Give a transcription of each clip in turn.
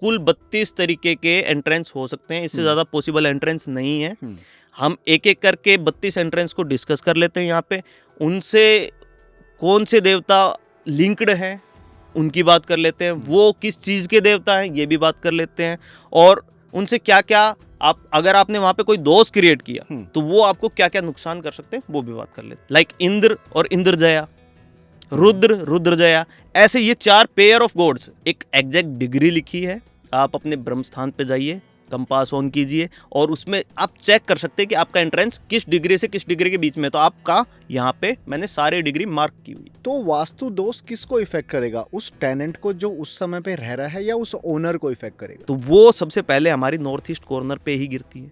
कुल 32 तरीके के एंट्रेंस हो सकते हैं, इससे ज़्यादा पॉसिबल एंट्रेंस नहीं है। हम एक एक करके 32 एंट्रेंस को डिस्कस कर लेते हैं यहाँ पे। उनसे कौन से देवता लिंक्ड हैं उनकी बात कर लेते हैं, वो किस चीज़ के देवता हैं ये भी बात कर लेते हैं, और उनसे क्या क्या आप अगर आपने वहाँ पे कोई दोष क्रिएट किया तो वो आपको क्या क्या नुकसान कर सकते हैं वो भी बात कर लेते हैं। लाइक इंद्र और इंद्रजया, रुद्र रुद्रजया, ऐसे ये 4 पेयर ऑफ गॉड्स। एक एग्जैक्ट डिग्री लिखी है, आप अपने ब्रह्म स्थान पे जाइए, कंपास ऑन कीजिए और उसमें आप चेक कर सकते हैं कि आपका एंट्रेंस किस डिग्री से किस डिग्री के बीच में। तो आपका यहाँ पे मैंने सारे डिग्री मार्क की हुई। तो वास्तु दोष किसको इफेक्ट करेगा, उस टेनेंट को जो उस समय पे रह रहा है या उस ओनर को इफेक्ट करेगा? तो वो सबसे पहले हमारी नॉर्थ ईस्ट कॉर्नर पे ही गिरती है,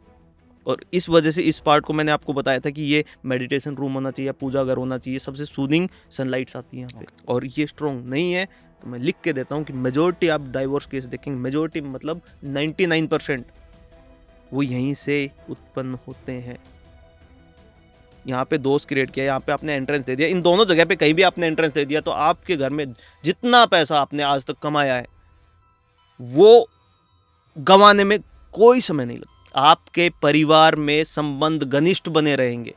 और इस वजह से इस पार्ट को मैंने आपको बताया था कि ये मेडिटेशन रूम होना चाहिए, पूजा घर होना चाहिए, सबसे सूदिंग सनलाइट्स आती है यहाँ पे। और ये स्ट्रॉन्ग नहीं है तो मैं लिख के देता हूँ कि मेजोरिटी आप डाइवोर्स केस देखेंगे, मेजोरिटी मतलब 99% वो यहीं से उत्पन्न होते हैं। यहाँ पे दोष क्रिएट किया, यहाँ पे आपने एंट्रेंस दे दिया, इन दोनों जगह पे कहीं भी आपने एंट्रेंस दे दिया तो आपके घर में जितना पैसा आपने आज तक कमाया है वो गंवाने में कोई समय नहीं लगता। आपके परिवार में संबंध घनिष्ठ बने रहेंगे,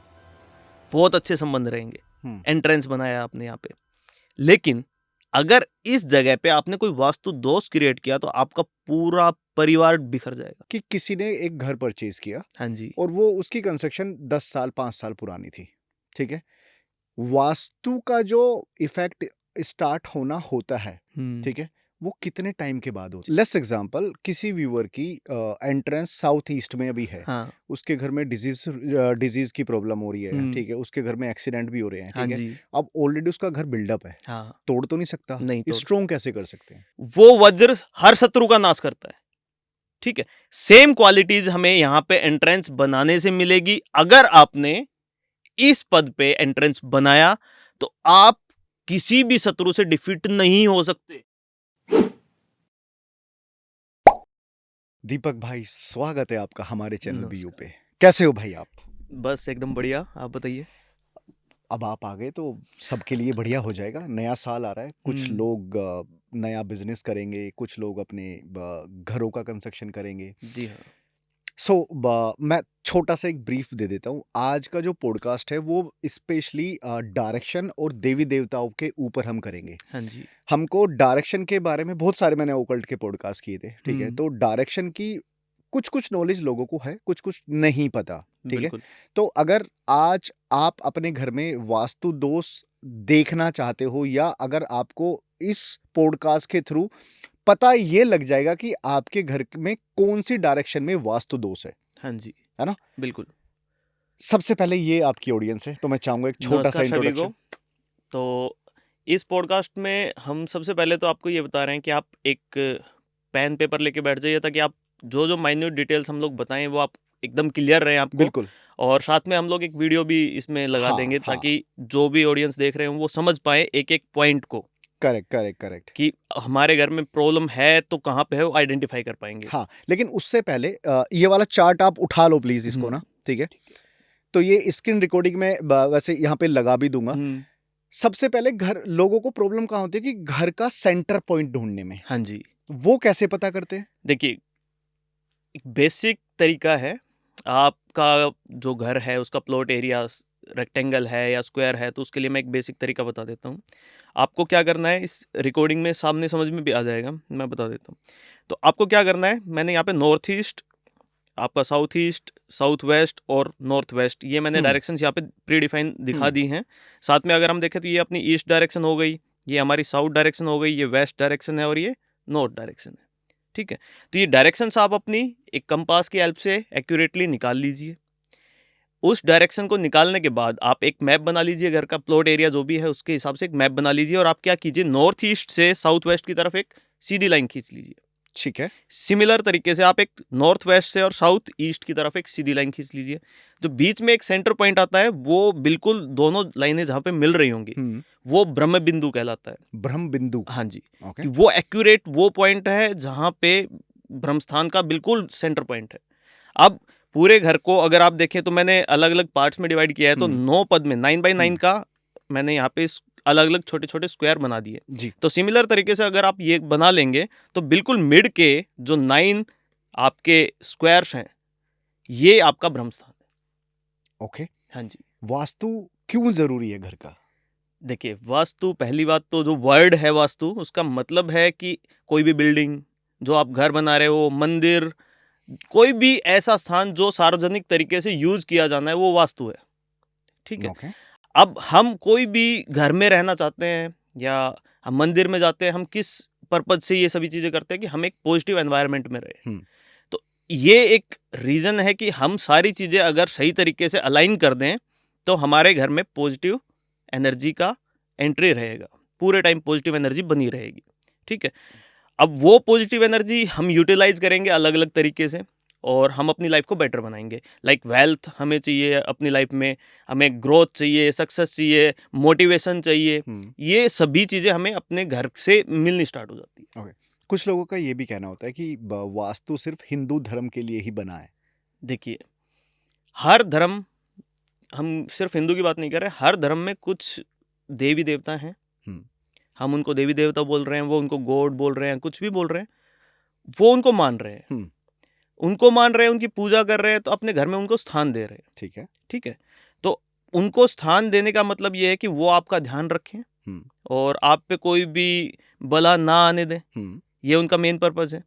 बहुत अच्छे संबंध रहेंगे। एंट्रेंस बनाया आपने यहाँ पे, लेकिन अगर इस जगह पे आपने कोई वास्तु दोष क्रिएट किया तो आपका पूरा परिवार बिखर जाएगा। कि किसी ने एक घर परचेज किया, हाँ जी, और वो उसकी कंस्ट्रक्शन 10 साल 5 साल पुरानी थी, ठीक है, वास्तु का जो इफेक्ट स्टार्ट होना होता है, ठीक है, वो कितने टाइम के बाद होता है? लेट्स एग्जांपल, किसी व्यूअर की एंट्रेंस साउथ ईस्ट में अभी है, हाँ, उसके घर में डिजीज की प्रॉब्लम हो रही है, ठीक है, उसके घर में एक्सीडेंट भी हो रहे हैं, हाँ ठीक है, जी, अब ऑलरेडी उसका घर बिल्डअप है, हाँ, तोड़ तो नहीं सकता, नहीं तोड़, स्ट्रॉन्ग कैसे कर सकते हैं? वो वज्र हर शत्रु का नाश करता है, ठीक है। सेम क्वालिटीज हमें यहाँ पे एंट्रेंस बनाने से मिलेगी। अगर आपने इस पद पे एंट्रेंस बनाया तो आप किसी भी शत्रु से डिफीट नहीं हो सकते। दीपक भाई, स्वागत है आपका हमारे चैनल बीयू नमस्कार। पे। कैसे हो भाई आप? बस एकदम बढ़िया, आप बताइए। अब आप आ गए तो सबके लिए बढ़िया हो जाएगा। नया साल आ रहा है, कुछ लोग नया बिजनेस करेंगे, कुछ लोग अपने घरों का कंस्ट्रक्शन करेंगे। जी हाँ, सो मैं छोटा सा एक ब्रीफ दे देता हूँ। आज का जो पॉडकास्ट है वो स्पेशली डायरेक्शन और देवी देवताओं के ऊपर हम करेंगे। हाँ जी, हमको डायरेक्शन के बारे में बहुत सारे मैंने ओकल्ट के पॉडकास्ट किए थे, ठीक है, तो डायरेक्शन की कुछ कुछ नॉलेज लोगों को है, कुछ कुछ नहीं पता, ठीक है। बिल्कुल। तो अगर आज आप अपने घर में वास्तु दोष देखना चाहते हो, या अगर आपको इस पॉडकास्ट के थ्रू पता ये लग जाएगा कि आपके घर में कौन सी डायरेक्शन में वास्तु दोष हाँ जी, है ना? बिल्कुल। सबसे पहले ये आपकी ऑडियंस है, तो मैं चाहूंगा एक छोटा सा नमस्कार सभी को। इंट्रोडक्शन। तो इस पॉडकास्ट में हम सबसे पहले तो आपको ये बता रहे हैं कि आप एक पेन पेपर लेके बैठ जाइए, ताकि आप जो जो माइन्यूट डिटेल्स हम लोग बताएं वो आप एकदम क्लियर रहे आपको। बिल्कुल। और साथ में हम लोग एक वीडियो भी इसमें लगा हाँ, देंगे, हाँ। ताकि जो भी ऑडियंस देख रहे हैं वो समझ पाए एक एक पॉइंट को, करेक्ट करेक्ट करेक्ट। कि हमारे घर में प्रॉब्लम है तो कहाँ पे है वो आइडेंटिफाई कर पाएंगे। हाँ, लेकिन उससे पहले ये वाला चार्ट आप उठा लो प्लीज इसको ना, ठीक है। तो ये स्क्रीन रिकॉर्डिंग में वैसे यहाँ पे लगा भी दूंगा। सबसे पहले घर लोगों को प्रॉब्लम कहाँ होती है कि घर का सेंटर पॉइंट ढूंढने में। हाँ जी, वो कैसे पता करते हैं? देखिए एक बेसिक तरीका है। आपका जो घर है उसका प्लॉट एरिया रेक्टेंगल है या स्क्वायर है, तो उसके लिए मैं एक बेसिक तरीका बता देता हूँ। आपको क्या करना है, इस रिकॉर्डिंग में सामने समझ में भी आ जाएगा, मैं बता देता हूँ। तो आपको क्या करना है, मैंने यहाँ पे नॉर्थ ईस्ट, आपका साउथ ईस्ट, साउथ वेस्ट और नॉर्थ वेस्ट, ये मैंने डायरेक्शंस यहाँ पे प्री डिफाइन दिखा दी हैं। साथ में अगर हम देखें तो ये अपनी ईस्ट डायरेक्शन हो गई, ये हमारी साउथ डायरेक्शन हो गई, ये वेस्ट डायरेक्शन है और ये नॉर्थ डायरेक्शन है, ठीक है। तो ये डायरेक्शंस आप अपनी एक कंपास की हेल्प से एक्यूरेटली निकाल लीजिए। उस डायरेक्शन को निकालने के बाद आप एक मैप बना लीजिए, घर का प्लॉट एरिया जो भी है उसके हिसाब से एक मैप बना लीजिए, और आप क्या कीजिए, नॉर्थ ईस्ट से साउथ वेस्ट की तरफ एक सीधी लाइन खींच लीजिए। ठीक है। सिमिलर तरीके से आप एक नॉर्थ वेस्ट से और साउथ ईस्ट की तरफ एक सीधी लाइन खींच लीजिए। जो बीच में एक सेंटर पॉइंट आता है वो बिल्कुल दोनों लाइनें जहाँ पे मिल रही होंगी वो ब्रह्म बिंदु कहलाता है। ब्रह्म बिंदु। हाँ जी, ओके। कि वो एक्यूरेट वो पॉइंट है जहाँ पे ब्रह्म स्थान का बिल्कुल सेंटर पॉइंट है। अब पूरे घर को अगर आप देखें तो मैंने अलग अलग पार्ट्स में डिवाइड किया है, तो 9 पद में 9 by 9 का मैंने यहाँ पे अलग अलग छोटे छोटे स्क्वायर बना दिए। जी। तो सिमिलर तरीके से अगर आप ये बना लेंगे तो बिल्कुल मिड के जो 9 आपके स्क्वायर्स हैं ये आपका ब्रह्म स्थान है। ओके। हाँ जी। वास्तु क्यों जरूरी है घर का? देखिए, वास्तु, पहली बात तो जो वर्ड है वास्तु, उसका मतलब है कि कोई भी बिल्डिंग जो आप घर बना रहे हो, मंदिर, कोई भी ऐसा स्थान जो सार्वजनिक तरीके से यूज किया जाना है, वो वास्तु है। ठीक है। ओके। अब हम कोई भी घर में रहना चाहते हैं या हम मंदिर में जाते हैं, हम किस पर्पज से ये सभी चीजें करते हैं कि हम एक पॉजिटिव एनवायरनमेंट में रहे। तो ये एक रीजन है कि हम सारी चीजें अगर सही तरीके से अलाइन कर दें तो हमारे घर में पॉजिटिव एनर्जी का एंट्री रहेगा, पूरे टाइम पॉजिटिव एनर्जी बनी रहेगी। ठीक है। अब वो पॉजिटिव एनर्जी हम यूटिलाइज करेंगे अलग अलग तरीके से और हम अपनी लाइफ को बेटर बनाएंगे। लाइक वेल्थ हमें चाहिए अपनी लाइफ में, हमें ग्रोथ चाहिए, सक्सेस चाहिए, मोटिवेशन चाहिए, ये सभी चीज़ें हमें अपने घर से मिलनी स्टार्ट हो जाती है। ओके। कुछ लोगों का ये भी कहना होता है कि वास्तु सिर्फ हिंदू धर्म के लिए ही बना है। देखिए, हर धर्म, हम सिर्फ हिंदू की बात नहीं कर रहे, हर धर्म में कुछ देवी देवता हैं, हम उनको देवी देवता बोल रहे हैं, वो उनको गॉड बोल रहे हैं, कुछ भी बोल रहे हैं, वो उनको मान रहे हैं, उनको मान रहे हैं, उनकी पूजा कर रहे हैं, तो अपने घर में उनको स्थान दे रहे हैं। ठीक है। ठीक है। तो उनको स्थान देने का मतलब ये है कि वो आपका ध्यान रखें और आप पे कोई भी बला ना आने दें, ये उनका मेन पर्पज है।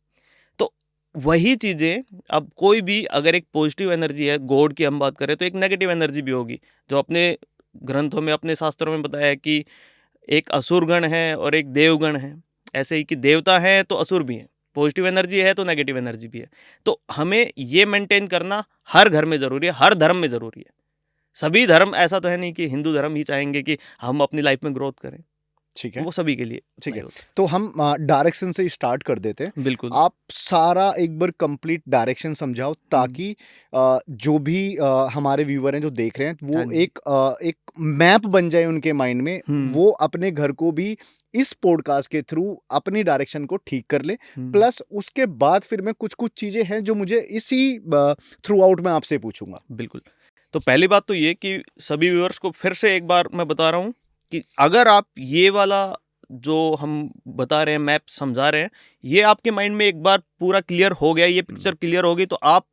तो वही चीज़ें, अब कोई भी अगर एक पॉजिटिव एनर्जी है, गॉड की हम बात करें, तो एक नेगेटिव एनर्जी भी होगी, जो अपने ग्रंथों में, अपने शास्त्रों में बताया है कि एक असुर गण है और एक देवगण है। ऐसे ही कि देवता है तो असुर भी है, पॉजिटिव एनर्जी है तो नेगेटिव एनर्जी भी है। तो हमें ये मेंटेन करना हर घर में ज़रूरी है, हर धर्म में ज़रूरी है। सभी धर्म, ऐसा तो है नहीं कि हिंदू धर्म ही चाहेंगे कि हम अपनी लाइफ में ग्रोथ करें। ठीक है। वो सभी के लिए। ठीक है। तो हम डायरेक्शन से स्टार्ट कर देते हैं। बिल्कुल। आप सारा एक बार कंप्लीट डायरेक्शन समझाओ ताकि जो भी हमारे व्यूअर हैं जो देख रहे हैं, वो एक मैप बन जाए उनके माइंड में, वो अपने घर को भी इस पॉडकास्ट के थ्रू अपनी डायरेक्शन को ठीक कर ले। प्लस उसके बाद फिर मैं कुछ चीजें हैं जो मुझे इसी थ्रू आउट में आपसे पूछूंगा। बिल्कुल। तो पहली बात तो ये कि सभी व्यूअर्स को फिर से एक बार मैं बता रहा हूँ कि अगर आप ये वाला जो हम बता रहे हैं, मैप समझा रहे हैं, ये आपके माइंड में एक बार पूरा क्लियर हो गया, ये पिक्चर क्लियर हो गई, तो आप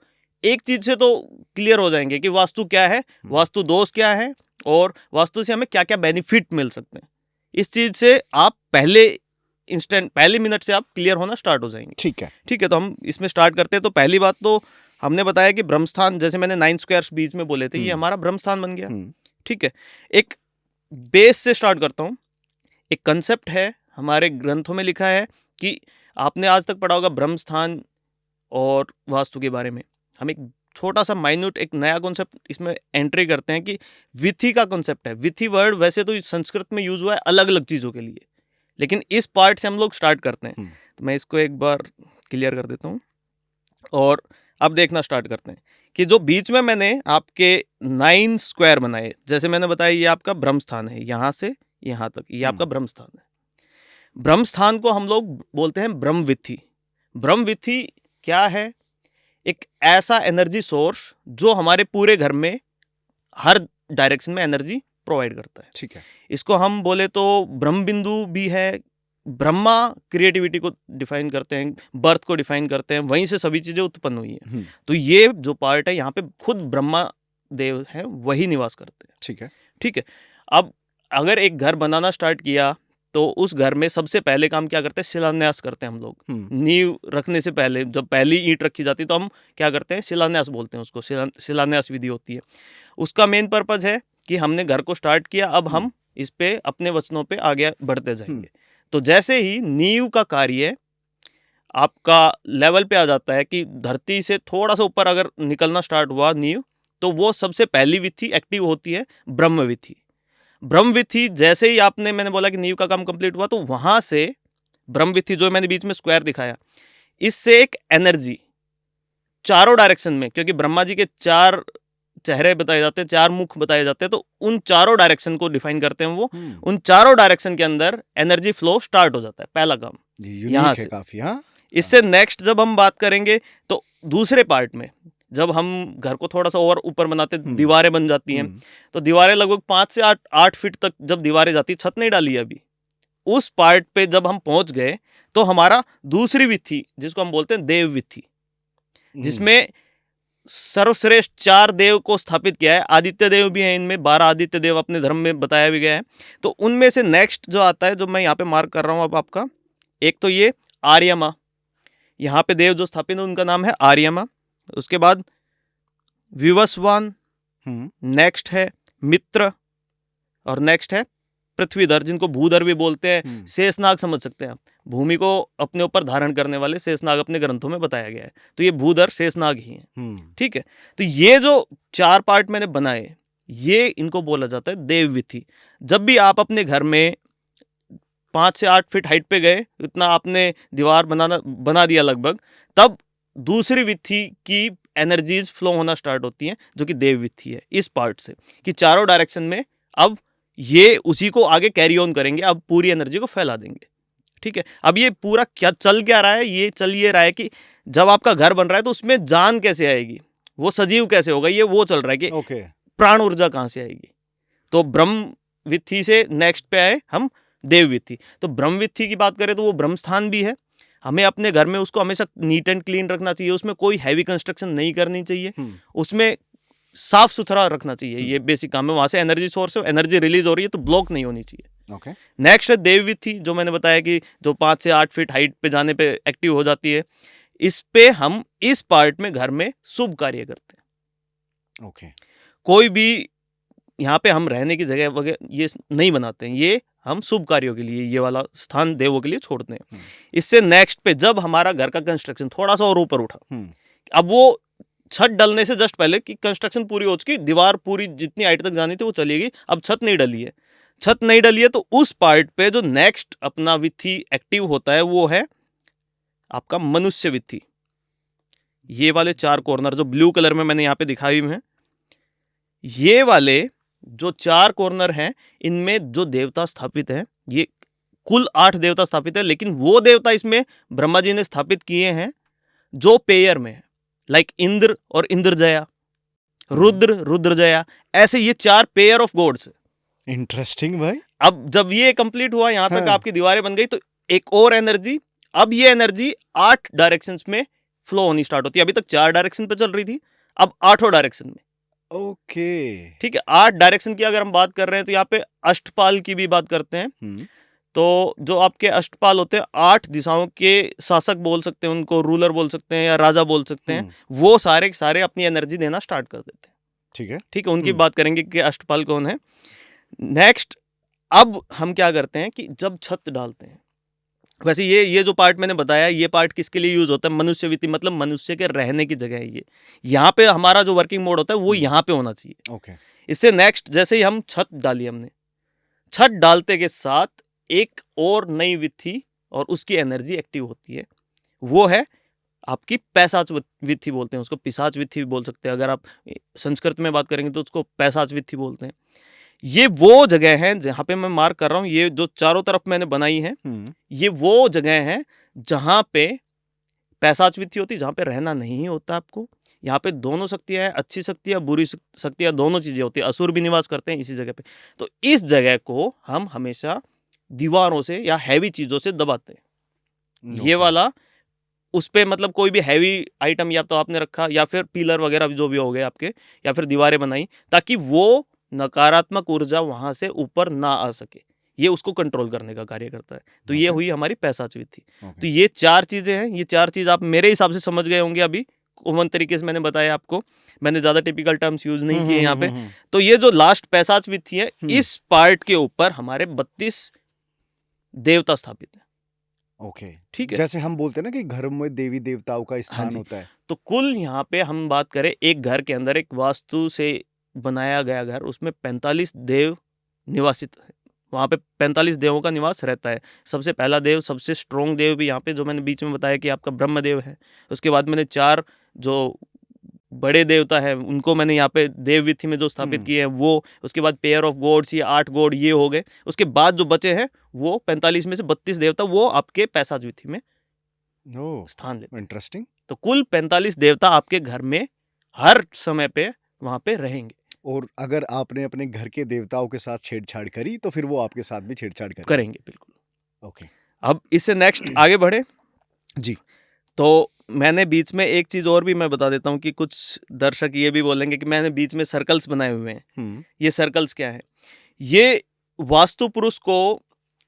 एक चीज से तो क्लियर हो जाएंगे कि वास्तु क्या है, वास्तु दोष क्या है और वास्तु से हमें क्या क्या बेनिफिट मिल सकते हैं। इस चीज से आप पहले मिनट से आप क्लियर होना स्टार्ट हो जाएंगे। ठीक है। ठीक है। तो हम इसमें स्टार्ट करते हैं। तो पहली बात तो हमने बताया कि ब्रह्मस्थान, जैसे मैंने 9 स्क्वायर्स बीच में बोले थे, ये हमारा ब्रह्मस्थान बन गया। ठीक है। एक बेस से स्टार्ट करता हूँ। एक कंसेप्ट है, हमारे ग्रंथों में लिखा है कि आपने आज तक पढ़ा होगा ब्रह्मस्थान और वास्तु के बारे में। हम एक छोटा सा माइन्यूट एक नया कॉन्सेप्ट इसमें एंट्री करते हैं कि विथि का कॉन्सेप्ट है। विथि वर्ड वैसे तो संस्कृत में यूज हुआ है अलग अलग चीज़ों के लिए, लेकिन इस पार्ट से हम लोग स्टार्ट करते हैं। तो मैं इसको एक बार क्लियर कर देता हूँ और अब देखना स्टार्ट करते हैं कि जो बीच में मैंने आपके 9 स्क्वायर बनाए, जैसे मैंने बताया ये आपका ब्रह्मस्थान है, यहाँ से यहाँ तक ये आपका ब्रह्मस्थान है। ब्रह्मस्थान को हम लोग बोलते हैं ब्रह्मविथि। ब्रह्मविथि क्या है? एक ऐसा एनर्जी सोर्स जो हमारे पूरे घर में हर डायरेक्शन में एनर्जी प्रोवाइड करता है। ठीक है। इसको हम बोले तो ब्रह्म बिंदु भी है। ब्रह्मा क्रिएटिविटी को डिफाइन करते हैं, बर्थ को डिफाइन करते हैं, वहीं से सभी चीजें उत्पन्न हुई हैं। तो ये जो पार्ट है यहाँ पे खुद ब्रह्मा देव हैं, वही निवास करते हैं। ठीक है। ठीक है। अब अगर एक घर बनाना स्टार्ट किया तो उस घर में सबसे पहले काम क्या करते हैं? शिलान्यास करते हैं हम लोग। नींव रखने से पहले, जब पहली ईंट रखी जाती है तो हम क्या करते हैं? शिलान्यास बोलते हैं उसको, शिलान्यास विधि होती है। उसका मेन पर्पज है कि हमने घर को स्टार्ट किया, अब हम इस पे अपने वचनों पे आगे बढ़ते जाएंगे। तो जैसे ही नींव का कार्य आपका लेवल पे आ जाता है कि धरती से थोड़ा सा ऊपर अगर निकलना स्टार्ट हुआ नींव, तो वो सबसे पहली विधि एक्टिव होती है ब्रह्म विधि। ब्रह्म विधि जैसे ही आपने, मैंने बोला कि नींव का काम कंप्लीट हुआ, तो वहां से ब्रह्म विधि जो मैंने बीच में स्क्वायर दिखाया, इससे एक एनर्जी चारों डायरेक्शन में, क्योंकि ब्रह्मा जी के 4 चेहरे बताए जाते हैं, 4 मुख बताए जाते हैं, तो उन चारों डायरेक्शन को डिफाइन करते हैं वो। उन चारों डायरेक्शन के अंदर एनर्जी फ्लो स्टार्ट हो जाता है, पहला काम यहाँ से। काफी। हाँ। इससे नेक्स्ट जब हम बात करेंगे तो दूसरे पार्ट में जब हम घर को थोड़ा सा और ऊपर बनाते हैं, हम्म। दीवारें बन जाती हैं। तो दीवारें लगभग 5 से 8 फीट तक जब दीवारें जाती, छत नहीं डाली है अभी, उस पार्ट पे जब हम पहुंच गए तो हमारा दूसरी विथी, जिसको हम बोलते हैं देव विथी, जिसमें सर्वश्रेष्ठ 4 देव को स्थापित किया है। आदित्य देव भी हैं इनमें, 12 आदित्य देव अपने धर्म में बताया भी गया है। तो उनमें से नेक्स्ट जो आता है, जो मैं यहाँ पे मार्क कर रहा हूँ अब आपका, एक तो ये आर्यमा, यहाँ पे देव जो स्थापित है उनका नाम है आर्यमा। उसके बाद विवस्वान, नेक्स्ट है मित्र, और नेक्स्ट है पृथ्वीधर, जिनको भूधर भी बोलते हैं। शेषनाग समझ सकते हैं आप, भूमि को अपने ऊपर धारण करने वाले शेषनाग अपने ग्रंथों में बताया गया है। तो ये भूधर शेषनाग ही हैं, ठीक है। तो ये जो 4 पार्ट मैंने बनाए, ये इनको बोला जाता है देव विथि। जब भी आप अपने घर में 5 से 8 फीट हाइट पे गए, इतना आपने दीवार बना दिया लगभग, तब दूसरी विथि की एनर्जीज फ्लो होना स्टार्ट होती हैं, जो कि देव विथि है। इस पार्ट से कि चारों डायरेक्शन में अब ये उसी को आगे कैरी ऑन करेंगे, अब पूरी एनर्जी को फैला देंगे, ठीक है। अब ये पूरा क्या चल क्या रहा है, ये चल ये रहा है कि जब आपका घर बन रहा है तो उसमें जान कैसे आएगी, वो सजीव कैसे होगा, ये वो चल रहा है कि प्राण ऊर्जा कहाँ से आएगी। तो ब्रह्म विथि से नेक्स्ट पे आए हम देव विथि। तो ब्रह्म विथि की बात करें तो वो ब्रह्म स्थान भी है। हमें अपने घर में उसको हमेशा नीट एंड क्लीन रखना चाहिए, उसमें कोई हैवी कंस्ट्रक्शन नहीं करनी चाहिए, उसमें साफ सुथरा रखना चाहिए। ये बेसिक काम है। वहां से एनर्जी सोर्स है, एनर्जी रिलीज हो रही है तो ब्लॉक नहीं होनी चाहिए। नेक्स्ट है देव विथि, जो मैंने बताया कि जो 5 से 8 फीट हाइट पे जाने पे एक्टिव हो जाती है। इस पे हम इस पार्ट में घर में शुभ कार्य करते हैं। कोई भी यहाँ पे हम रहने की जगह वगैरह ये नहीं बनाते हैं, ये हम शुभ कार्यों के लिए ये वाला स्थान देवों के लिए छोड़ते हैं। इससे नेक्स्ट पे जब हमारा घर का कंस्ट्रक्शन थोड़ा सा और ऊपर उठा, अब वो छत डलने से जस्ट पहले कि कंस्ट्रक्शन पूरी हो चुकी, दीवार पूरी जितनी हाइट तक जानी थी वो चली गई, अब छत नहीं डली है। छत नहीं डली है तो उस पार्ट पे जो नेक्स्ट अपना विथि एक्टिव होता है वो है आपका मनुष्य विथि। ये वाले 4 कॉर्नर जो ब्लू कलर में मैंने यहाँ पे दिखाई हुई हैं, ये वाले जो 4 कॉर्नर हैं, इनमें जो देवता स्थापित हैं, ये कुल 8 देवता स्थापित है, लेकिन वो देवता इसमें ब्रह्मा जी ने स्थापित किए हैं जो पेयर में है, लाइक इंद्र और इंद्रजया, रुद्र रुद्रजया, ऐसे ये 4 पेयर ऑफ गॉड्स। इंटरेस्टिंग भाई। अब जब ये कंप्लीट हुआ, यहां तक आपकी दीवारें बन गई, तो एक और एनर्जी, अब ये एनर्जी 8 डायरेक्शंस में फ्लो होनी स्टार्ट होती है। अभी तक 4 डायरेक्शन पे चल रही थी, अब 8 डायरेक्शन में। ठीक है। 8 डायरेक्शन की अगर हम बात कर रहे हैं तो यहाँ पे अष्टपाल की भी बात करते हैं। तो जो आपके अष्टपाल होते हैं, 8 दिशाओं के शासक बोल सकते हैं, उनको रूलर बोल सकते हैं या राजा बोल सकते हैं, वो सारे सारे अपनी एनर्जी देना स्टार्ट कर देते हैं। ठीक है, उनकी बात करेंगे कि अष्टपाल कौन है। नेक्स्ट, अब हम क्या करते हैं कि जब छत डालते हैं, वैसे ये जो पार्ट मैंने बताया, ये पार्ट किसके लिए यूज होता है? मनुष्य वित्ती, मतलब मनुष्य के रहने की जगह है ये। यहाँ पे हमारा जो वर्किंग मोड होता है वो यहाँ पे होना चाहिए। इससे नेक्स्ट, जैसे ही हम छत डाली, हमने छत डालते के साथ एक और नई विथि और उसकी एनर्जी एक्टिव होती है, वो है आपकी पैसाच विथि बोलते हैं उसको, पिशाच विथि भी बोल सकते हैं। अगर आप संस्कृत में बात करेंगे तो उसको पैसाच विथि बोलते हैं। ये वो जगह है जहां पे मैं मार्क कर रहा हूं, ये जो चारों तरफ मैंने बनाई है, ये वो जगह है जहां पे पैसाच विथि होती है, जहां पे रहना नहीं होता आपको। यहाँ पे दोनों शक्तियां हैं, अच्छी शक्तियां बुरी शक्तियां, दोनों चीजें होती है। असुर भी निवास करते हैं इसी जगह पे। तो इस जगह को हम हमेशा दीवारों से या हैवी चीजों से दबाते हैं। ये वाला उस पे, मतलब कोई भी हैवी आइटम या तो आपने रखा, या फिर पिलर वगैरह जो भी हो गए आपके, या फिर दीवारें बनाई, ताकि वो नकारात्मक ऊर्जा वहां से ऊपर ना आ सके। ये उसको कंट्रोल करने का कार्य करता है। तो ये हुई हमारी पैसाच विथि। तो ये 4 चीजें हैं। ये 4 चीज आप मेरे हिसाब से समझ गए होंगे अभी, कॉमन तरीके से मैंने बताया आपको, मैंने ज्यादा टिपिकल टर्म्स यूज नहीं किए यहाँ पे। तो ये जो लास्ट पैसाच विथि है, इस पार्ट के ऊपर हमारे 32 देवता स्थापित है। ठीक है, जैसे हम बोलते हैं ना कि घर में देवी देवताओं का स्थान होता है। तो कुल यहाँ पे हम बात करें, एक घर के अंदर, एक वास्तु से बनाया गया घर, उसमें 45 देव निवासित है। वहाँ पे 45 देवों का निवास रहता है। सबसे पहला देव, सबसे स्ट्रॉन्ग देव भी यहाँ पे, जो मैंने बीच में बताया कि आपका ब्रह्मदेव है। उसके बाद मैंने 4 जो बड़े देवता है उनको मैंने यहाँ पे देव विथि में जो स्थापित किए हैं वो। उसके बाद पेयर ऑफ गॉड्स, ये 8 गॉड ये हो गए। उसके बाद जो बचे हैं वो 45 में से 32 देवता, वो आपके पैसाच विथि में स्थान लेते हैं। इंटरेस्टिंग। तो कुल 45 देवता आपके घर में हर समय पे वहाँ पे रहेंगे। और अगर आपने अपने घर के देवताओं के साथ छेड़छाड़ करी तो फिर वो आपके साथ भी छेड़छाड़ करेंगे। करेंगे बिल्कुल। ओके। अब इससे नेक्स्ट आगे बढ़े जी। तो मैंने बीच में एक चीज़ और भी मैं बता देता हूँ कि कुछ दर्शक ये भी बोलेंगे कि मैंने बीच में सर्कल्स बनाए हुए हैं। ये सर्कल्स क्या है? ये वास्तु पुरुष को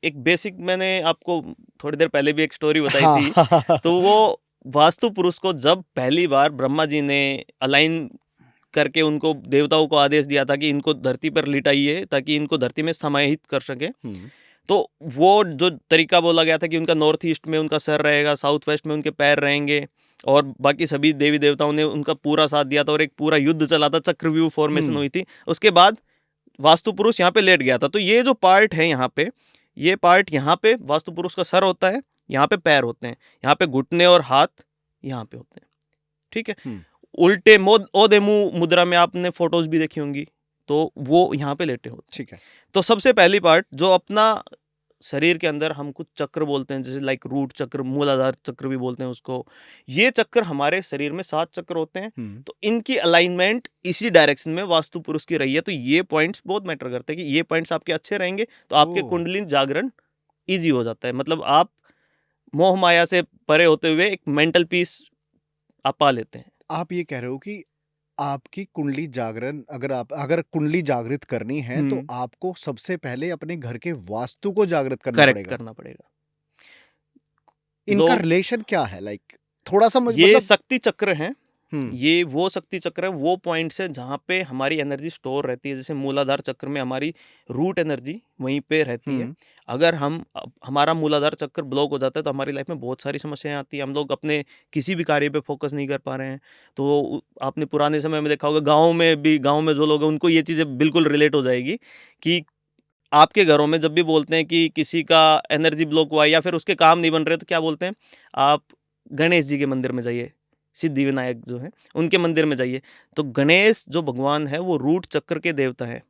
एक बेसिक, मैंने आपको थोड़ी देर पहले भी एक स्टोरी बताई थी। हाँ। तो वो वास्तु पुरुष को जब पहली बार ब्रह्मा जी ने अलाइन करके उनको देवताओं को आदेश दिया था कि इनको धरती पर लिटाइए ताकि इनको धरती में समाहित कर सके, तो वो जो तरीका बोला गया था कि उनका नॉर्थ ईस्ट में उनका सर रहेगा, साउथ वेस्ट में उनके पैर रहेंगे, और बाकी सभी देवी देवताओं ने उनका पूरा साथ दिया था और एक पूरा युद्ध चला था, चक्रव्यूह फॉर्मेशन हुई थी। उसके बाद वास्तु पुरुष यहाँ पे लेट गया था। तो ये जो पार्ट है यहाँ पे, ये पार्ट यहाँ पे वास्तु पुरुष का सर होता है, यहाँ पे पैर होते हैं, यहाँ पे घुटने और हाथ यहाँ पे होते हैं। ठीक है। उल्टे ओदेमु मुद्रा में आपने फोटोज भी देखी होंगी, तो वो यहाँ पे लेटे होते हैं। ठीक है। तो सबसे पहली पार्ट जो अपना शरीर के अंदर हम कुछ चक्र बोलते हैं, जैसे लाइक रूट चक्र, मूलाधार चक्र भी बोलते हैं उसको। ये चक्र हमारे शरीर में 7 चक्र होते हैं। तो इनकी अलाइनमेंट इसी डायरेक्शन में वास्तु पुरुष की रही है। तो ये पॉइंट्स बहुत मैटर करते हैं कि ये पॉइंट्स आपके अच्छे रहेंगे तो आपके कुंडलिनी जागरण ईजी हो जाता है। मतलब आप मोह माया से परे होते हुए एक मेंटल पीस आप पा लेते हैं। आप ये कह रहे हो कि आपकी कुंडली जागरण, अगर कुंडली जागृत करनी है तो आपको सबसे पहले अपने घर के वास्तु को जागृत करना पड़ेगा। इनका रिलेशन क्या है? लाइक थोड़ा सा ये मतलब शक्ति चक्र है। ये वो शक्ति चक्र है, वो पॉइंट्स है जहाँ पे हमारी एनर्जी स्टोर रहती है। जैसे मूलाधार चक्र में हमारी रूट एनर्जी वहीं पे रहती है। अगर हमारा मूलाधार चक्र ब्लॉक हो जाता है तो हमारी लाइफ में बहुत सारी समस्याएं आती हैं। हम लोग अपने किसी भी कार्य पे फोकस नहीं कर पा रहे हैं। तो आपने पुराने समय में देखा होगा, गाँव में जो लोग हैं उनको ये चीज़ें बिल्कुल रिलेट हो जाएगी कि आपके घरों में जब भी बोलते हैं कि किसी का एनर्जी ब्लॉक हुआ है या फिर उसके काम नहीं बन रहे, तो क्या बोलते हैं, आप गणेश जी के मंदिर में जाइए, सिद्धि विनायक जो है उनके मंदिर में जाइए। तो गणेश जो भगवान है वो रूट चक्र के देवता है,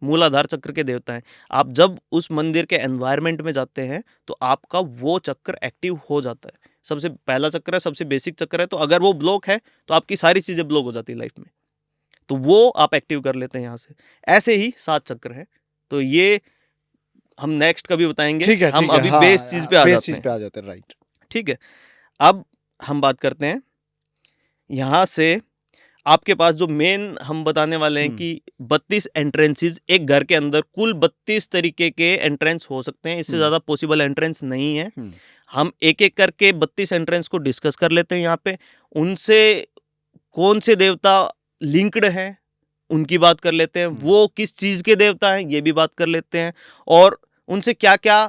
मूलाधार चक्र के देवता है। आप जब उस मंदिर के एनवायरनमेंट में जाते हैं तो आपका वो चक्र एक्टिव हो जाता है। सबसे पहला चक्र है, सबसे बेसिक चक्र है। तो अगर वो ब्लॉक है तो आपकी सारी चीज़ें ब्लॉक हो जाती है लाइफ में, तो वो आप एक्टिव कर लेते हैं यहाँ से। ऐसे ही 7 चक्र है। तो ये हम नेक्स्ट कभी बताएंगे। ठीक है, हम अभी हाँ, बेस चीज पे आ जाते हैं। राइट। ठीक है। अब हम बात करते हैं यहाँ से, आपके पास जो मेन हम बताने वाले हैं कि 32 एंट्रेंसेस एक घर के अंदर, कुल 32 तरीके के एंट्रेंस हो सकते हैं। इससे ज़्यादा पॉसिबल एंट्रेंस नहीं है। हम एक एक करके 32 एंट्रेंस को डिस्कस कर लेते हैं यहाँ पे। उनसे कौन से देवता लिंक्ड हैं उनकी बात कर लेते हैं, वो किस चीज़ के देवता हैं ये भी बात कर लेते हैं, और उनसे क्या क्या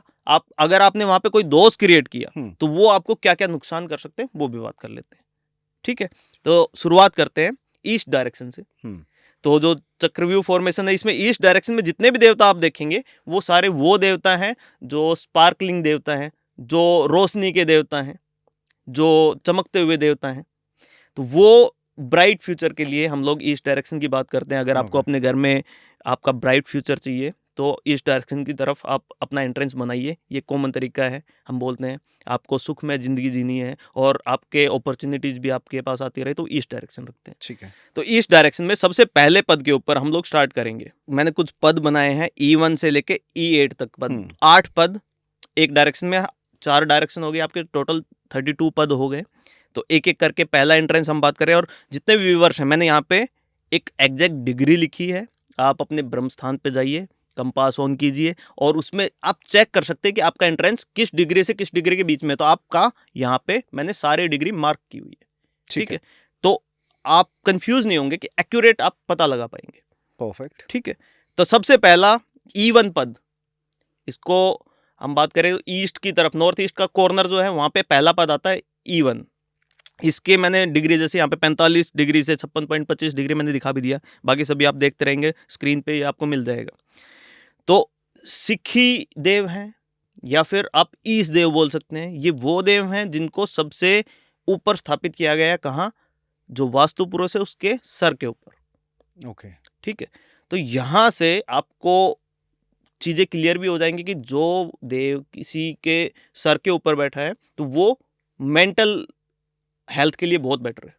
अगर आपने वहाँ पे कोई दोष क्रिएट किया तो वो आपको क्या क्या नुकसान कर सकते हैं वो भी बात कर लेते हैं। ठीक है। तो शुरुआत करते हैं ईस्ट डायरेक्शन से। तो जो चक्रव्यूह फॉर्मेशन है, इसमें ईस्ट डायरेक्शन में जितने भी देवता आप देखेंगे वो सारे वो देवता हैं जो स्पार्कलिंग देवता हैं, जो रोशनी के देवता हैं, जो चमकते हुए देवता हैं। तो वो ब्राइट फ्यूचर के लिए हम लोग ईस्ट डायरेक्शन की बात करते हैं। अगर आपको अपने घर में आपका ब्राइट फ्यूचर चाहिए तो ईस्ट डायरेक्शन की तरफ आप अपना एंट्रेंस बनाइए। ये कॉमन तरीका है। हम बोलते हैं आपको सुखमय ज़िंदगी जीनी है और आपके अपॉर्चुनिटीज़ भी आपके पास आती रहे, तो ईस्ट डायरेक्शन रखते हैं। ठीक है। तो ईस्ट डायरेक्शन में सबसे पहले पद के ऊपर हम लोग स्टार्ट करेंगे। मैंने कुछ पद बनाए हैं, E1 से लेके E8 तक पद, 8 पद एक डायरेक्शन में। 4 डायरेक्शन हो गए आपके, टोटल 32 पद हो गए। तो एक एक करके पहला एंट्रेंस हम बात करें। और जितने भी व्यूवर्स हैं, मैंने यहाँ पे एक एग्जैक्ट डिग्री लिखी है। आप अपने ब्रह्म स्थान पे जाइए, कंपास ऑन कीजिए और उसमें आप चेक कर सकते हैं कि आपका एंट्रेंस किस डिग्री से किस डिग्री के बीच में। तो आपका यहाँ पे मैंने सारी डिग्री मार्क की हुई है। ठीक है। तो आप कंफ्यूज नहीं होंगे कि एक्यूरेट आप पता लगा पाएंगे। परफेक्ट। ठीक है। तो सबसे पहला E1 पद, इसको हम बात करें ईस्ट की तरफ, नॉर्थ ईस्ट का कॉर्नर जो है वहाँ पे पहला पद आता है E1। इसके मैंने डिग्री जैसे यहाँ पे 45 डिग्री से 56.25 डिग्री मैंने दिखा भी दिया। बाकी सभी आप देखते रहेंगे स्क्रीन पे, ये आपको मिल जाएगा। तो सिक्खी देव हैं या फिर आप ईश देव बोल सकते हैं। ये वो देव हैं जिनको सबसे ऊपर स्थापित किया गया है। कहाँ? जो वास्तु पुरुष है उसके सर के ऊपर। ओके। ठीक है। तो यहाँ से आपको चीज़ें क्लियर भी हो जाएंगी कि जो देव किसी के सर के ऊपर बैठा है तो वो मेंटल हेल्थ के लिए बहुत बेटर है।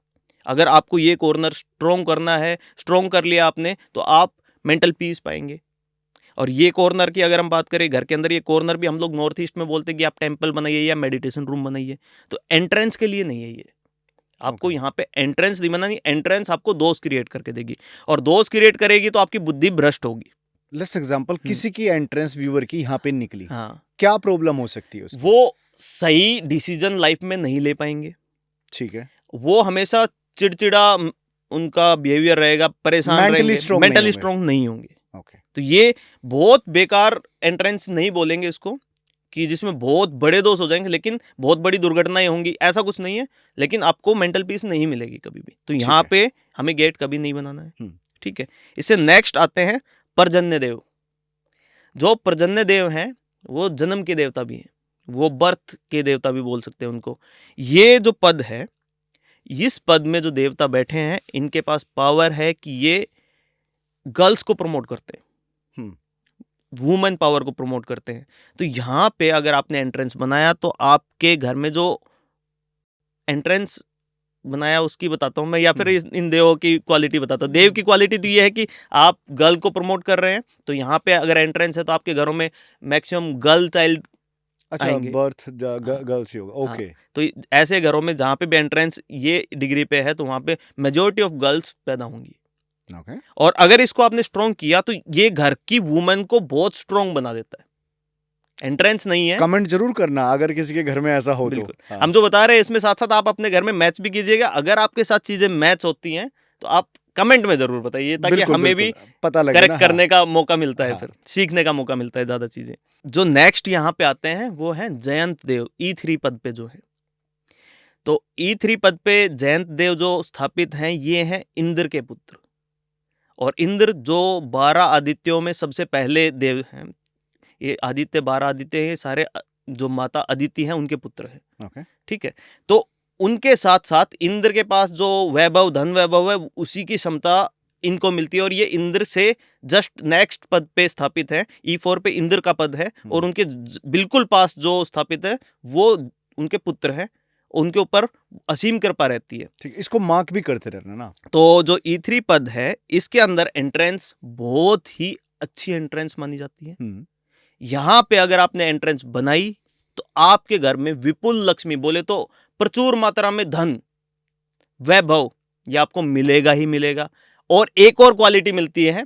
अगर आपको ये कॉर्नर स्ट्रॉन्ग करना है, स्ट्रॉन्ग कर लिया आपने, तो आप मेंटल पीस पाएंगे। और ये कॉर्नर की अगर हम बात करें, घर के अंदर ये कॉर्नर भी हम लोग नॉर्थ ईस्ट में बोलते हैं कि आप टेंपल बनाइए या मेडिटेशन रूम बनाइए, तो एंट्रेंस के लिए नहीं है ये। आपको Okay. यहाँ पे एंट्रेंस नहीं बनानी, एंट्रेंस आपको दोष क्रिएट करके देगी, और दोष क्रिएट करेगी तो आपकी बुद्धि भ्रष्ट होगी। लेट्स एग्जांपल, किसी की एंट्रेंस व्यूअर की यहाँ पे निकली, हाँ, क्या प्रॉब्लम हो सकती है उसको? वो सही डिसीजन लाइफ में नहीं ले पाएंगे, ठीक है, वो हमेशा चिड़चिड़ा उनका बिहेवियर रहेगा, परेशान Mentally रहेंगे, strong नहीं मेंटली होंगे। स्ट्रांग नहीं होंगे। ओके, तो ये बहुत बेकार एंट्रेंस नहीं बोलेंगे इसको कि जिसमें बहुत बड़े दोष हो जाएंगे, लेकिन बहुत बड़ी दुर्घटनाएं होंगी, ऐसा कुछ नहीं है, लेकिन आपको मेंटल पीस नहीं मिलेगी कभी भी। तो यहाँ पे हमें गेट कभी नहीं बनाना है। ठीक है, इससे नेक्स्ट आते हैं पर्जन्य देव। जो पर्जन्य देव हैं वो जन्म के देवता भी हैं, वो बर्थ के देवता भी बोल सकते हैं उनको। ये जो पद है, इस पद में जो देवता बैठे हैं, इनके पास पावर है कि ये गर्ल्स को प्रमोट करते हैं, वुमेन पावर को प्रमोट करते हैं। तो यहाँ पे अगर आपने एंट्रेंस बनाया, तो आपके घर में जो एंट्रेंस बनाया उसकी बताता हूँ मैं, या फिर इन देवों की क्वालिटी बताता हूँ। देव की क्वालिटी तो ये है कि आप गर्ल को प्रमोट कर रहे हैं, तो यहाँ पे अगर एंट्रेंस है तो आपके घरों में मैक्सिमम गर्ल चाइल्ड आएंगे। बर्थ गर्ल्स ही होगा। ओके, तो ऐसे घरों में जहाँ पे भी एंट्रेंस ये डिग्री पे है, तो वहाँ पे मेजोरिटी ऑफ गर्ल्स पैदा होंगी। ओके, और अगर इसको आपने स्ट्रॉन्ग किया, तो ये घर की वुमेन को बहुत स्ट्रॉन्ग बना देता है। एंट्रेंस नहीं है, कमेंट जरूर करना अगर किसी के घर में ऐसा हो तो। हाँ। हम जो बता रहे हैं इसमें साथ साथ आप अपने घर में मैच भी कीजिएगा। अगर आपके साथ चीजें मैच होती हैं तो आप कमेंट में जरूर बताइए, ताकि हमें भी पता लगे करेक्ट ना। करने का मौका मिलता है, हाँ। फिर सीखने का मौका मिलता है ज्यादा चीजें। जो नेक्स्ट यहाँ पे आते हैं वो है जयंत देव, E3 पद पे जो है। तो E3 पद पे जयंत देव जो स्थापित हैं, ये हैं इंद्र के पुत्र। और इंद्र जो 12 आदित्यों में सबसे पहले देव हैं, ये आदित्य 12 आदित्य हैं, सारे जो माता अदिति हैं उनके पुत्र हैं। ओके, ठीक है, तो उनके साथ साथ इंद्र के पास जो वैभव, धन वैभव है, उसी की क्षमता इनको मिलती है। और ये इंद्र से जस्ट नेक्स्ट पद पे स्थापित है। E4 पे इंद्र का पद है, और उनके बिल्कुल पास जो स्थापित है वो उनके पुत्र है। उनके ऊपर असीम कृपा रहती है। ठीक, इसको मार्क भी करते रहना ना। तो जो E3 पद है, इसके अंदर एंट्रेंस बहुत ही अच्छी एंट्रेंस मानी जाती है। यहाँ पे अगर आपने एंट्रेंस बनाई, तो आपके घर में विपुल लक्ष्मी, बोले तो प्रचुर मात्रा में धन, वैभव, ये आपको मिलेगा ही मिलेगा। और एक और क्वालिटी मिलती है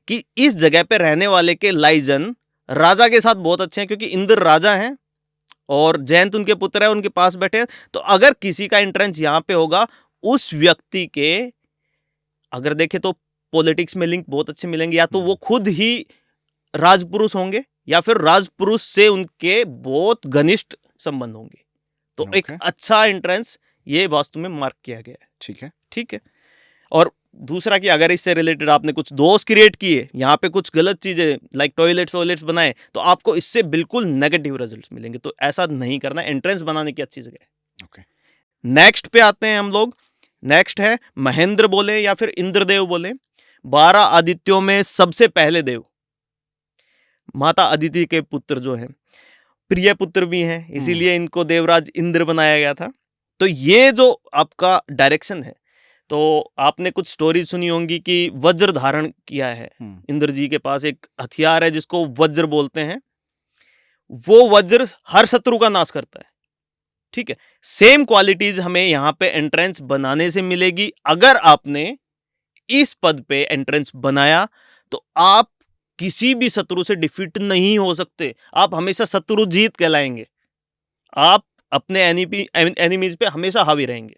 कि इस जगह पे रहने वाले के लाइजन राजा के साथ बहुत अच्छे हैं, क्योंकि इंद्र राजा हैं और जयंत उनके पुत्र है, उनके पास बैठे हैं। तो अगर किसी का एंट्रेंस यहाँ पे होगा, उस व्यक्ति के अगर देखें तो पॉलिटिक्स में लिंक बहुत अच्छे मिलेंगे। या तो वो खुद ही राजपुरुष होंगे, या फिर राजपुरुष से उनके बहुत घनिष्ठ संबंध होंगे। तो एक अच्छा एंट्रेंस ये वास्तु में मार्क किया गया है। ठीक है, ठीक है। और दूसरा कि अगर इससे रिलेटेड आपने कुछ दोष क्रिएट किए, यहाँ पे कुछ गलत चीजें लाइक टॉयलेट्स बनाए, तो आपको इससे बिल्कुल नेगेटिव रिजल्ट्स मिलेंगे। तो ऐसा नहीं करना, एंट्रेंस बनाने की अच्छी जगह है। ओके, नेक्स्ट पे आते हैं हम लोग। नेक्स्ट है महेंद्र बोले या फिर इंद्रदेव बोले, 12 आदित्यों में सबसे पहले देव, माता अदिति के पुत्र जो हैं, प्रिय पुत्र भी हैं, इसीलिए इनको देवराज इंद्र बनाया गया था। तो ये जो आपका डायरेक्शन है, तो आपने कुछ स्टोरी सुनी होंगी कि वज्र धारण किया है इंद्र जी के पास। एक हथियार है जिसको वज्र बोलते हैं। वो वज्र हर शत्रु का नाश करता है। ठीक है, सेम क्वालिटीज हमें यहाँ पे एंट्रेंस बनाने से मिलेगी। अगर आपने इस पद पे एंट्रेंस बनाया, तो आप किसी भी शत्रु से डिफीट नहीं हो सकते। आप हमेशा शत्रु जीत कहलाएंगे। आप अपने एनिमीज पे हमेशा हावी रहेंगे।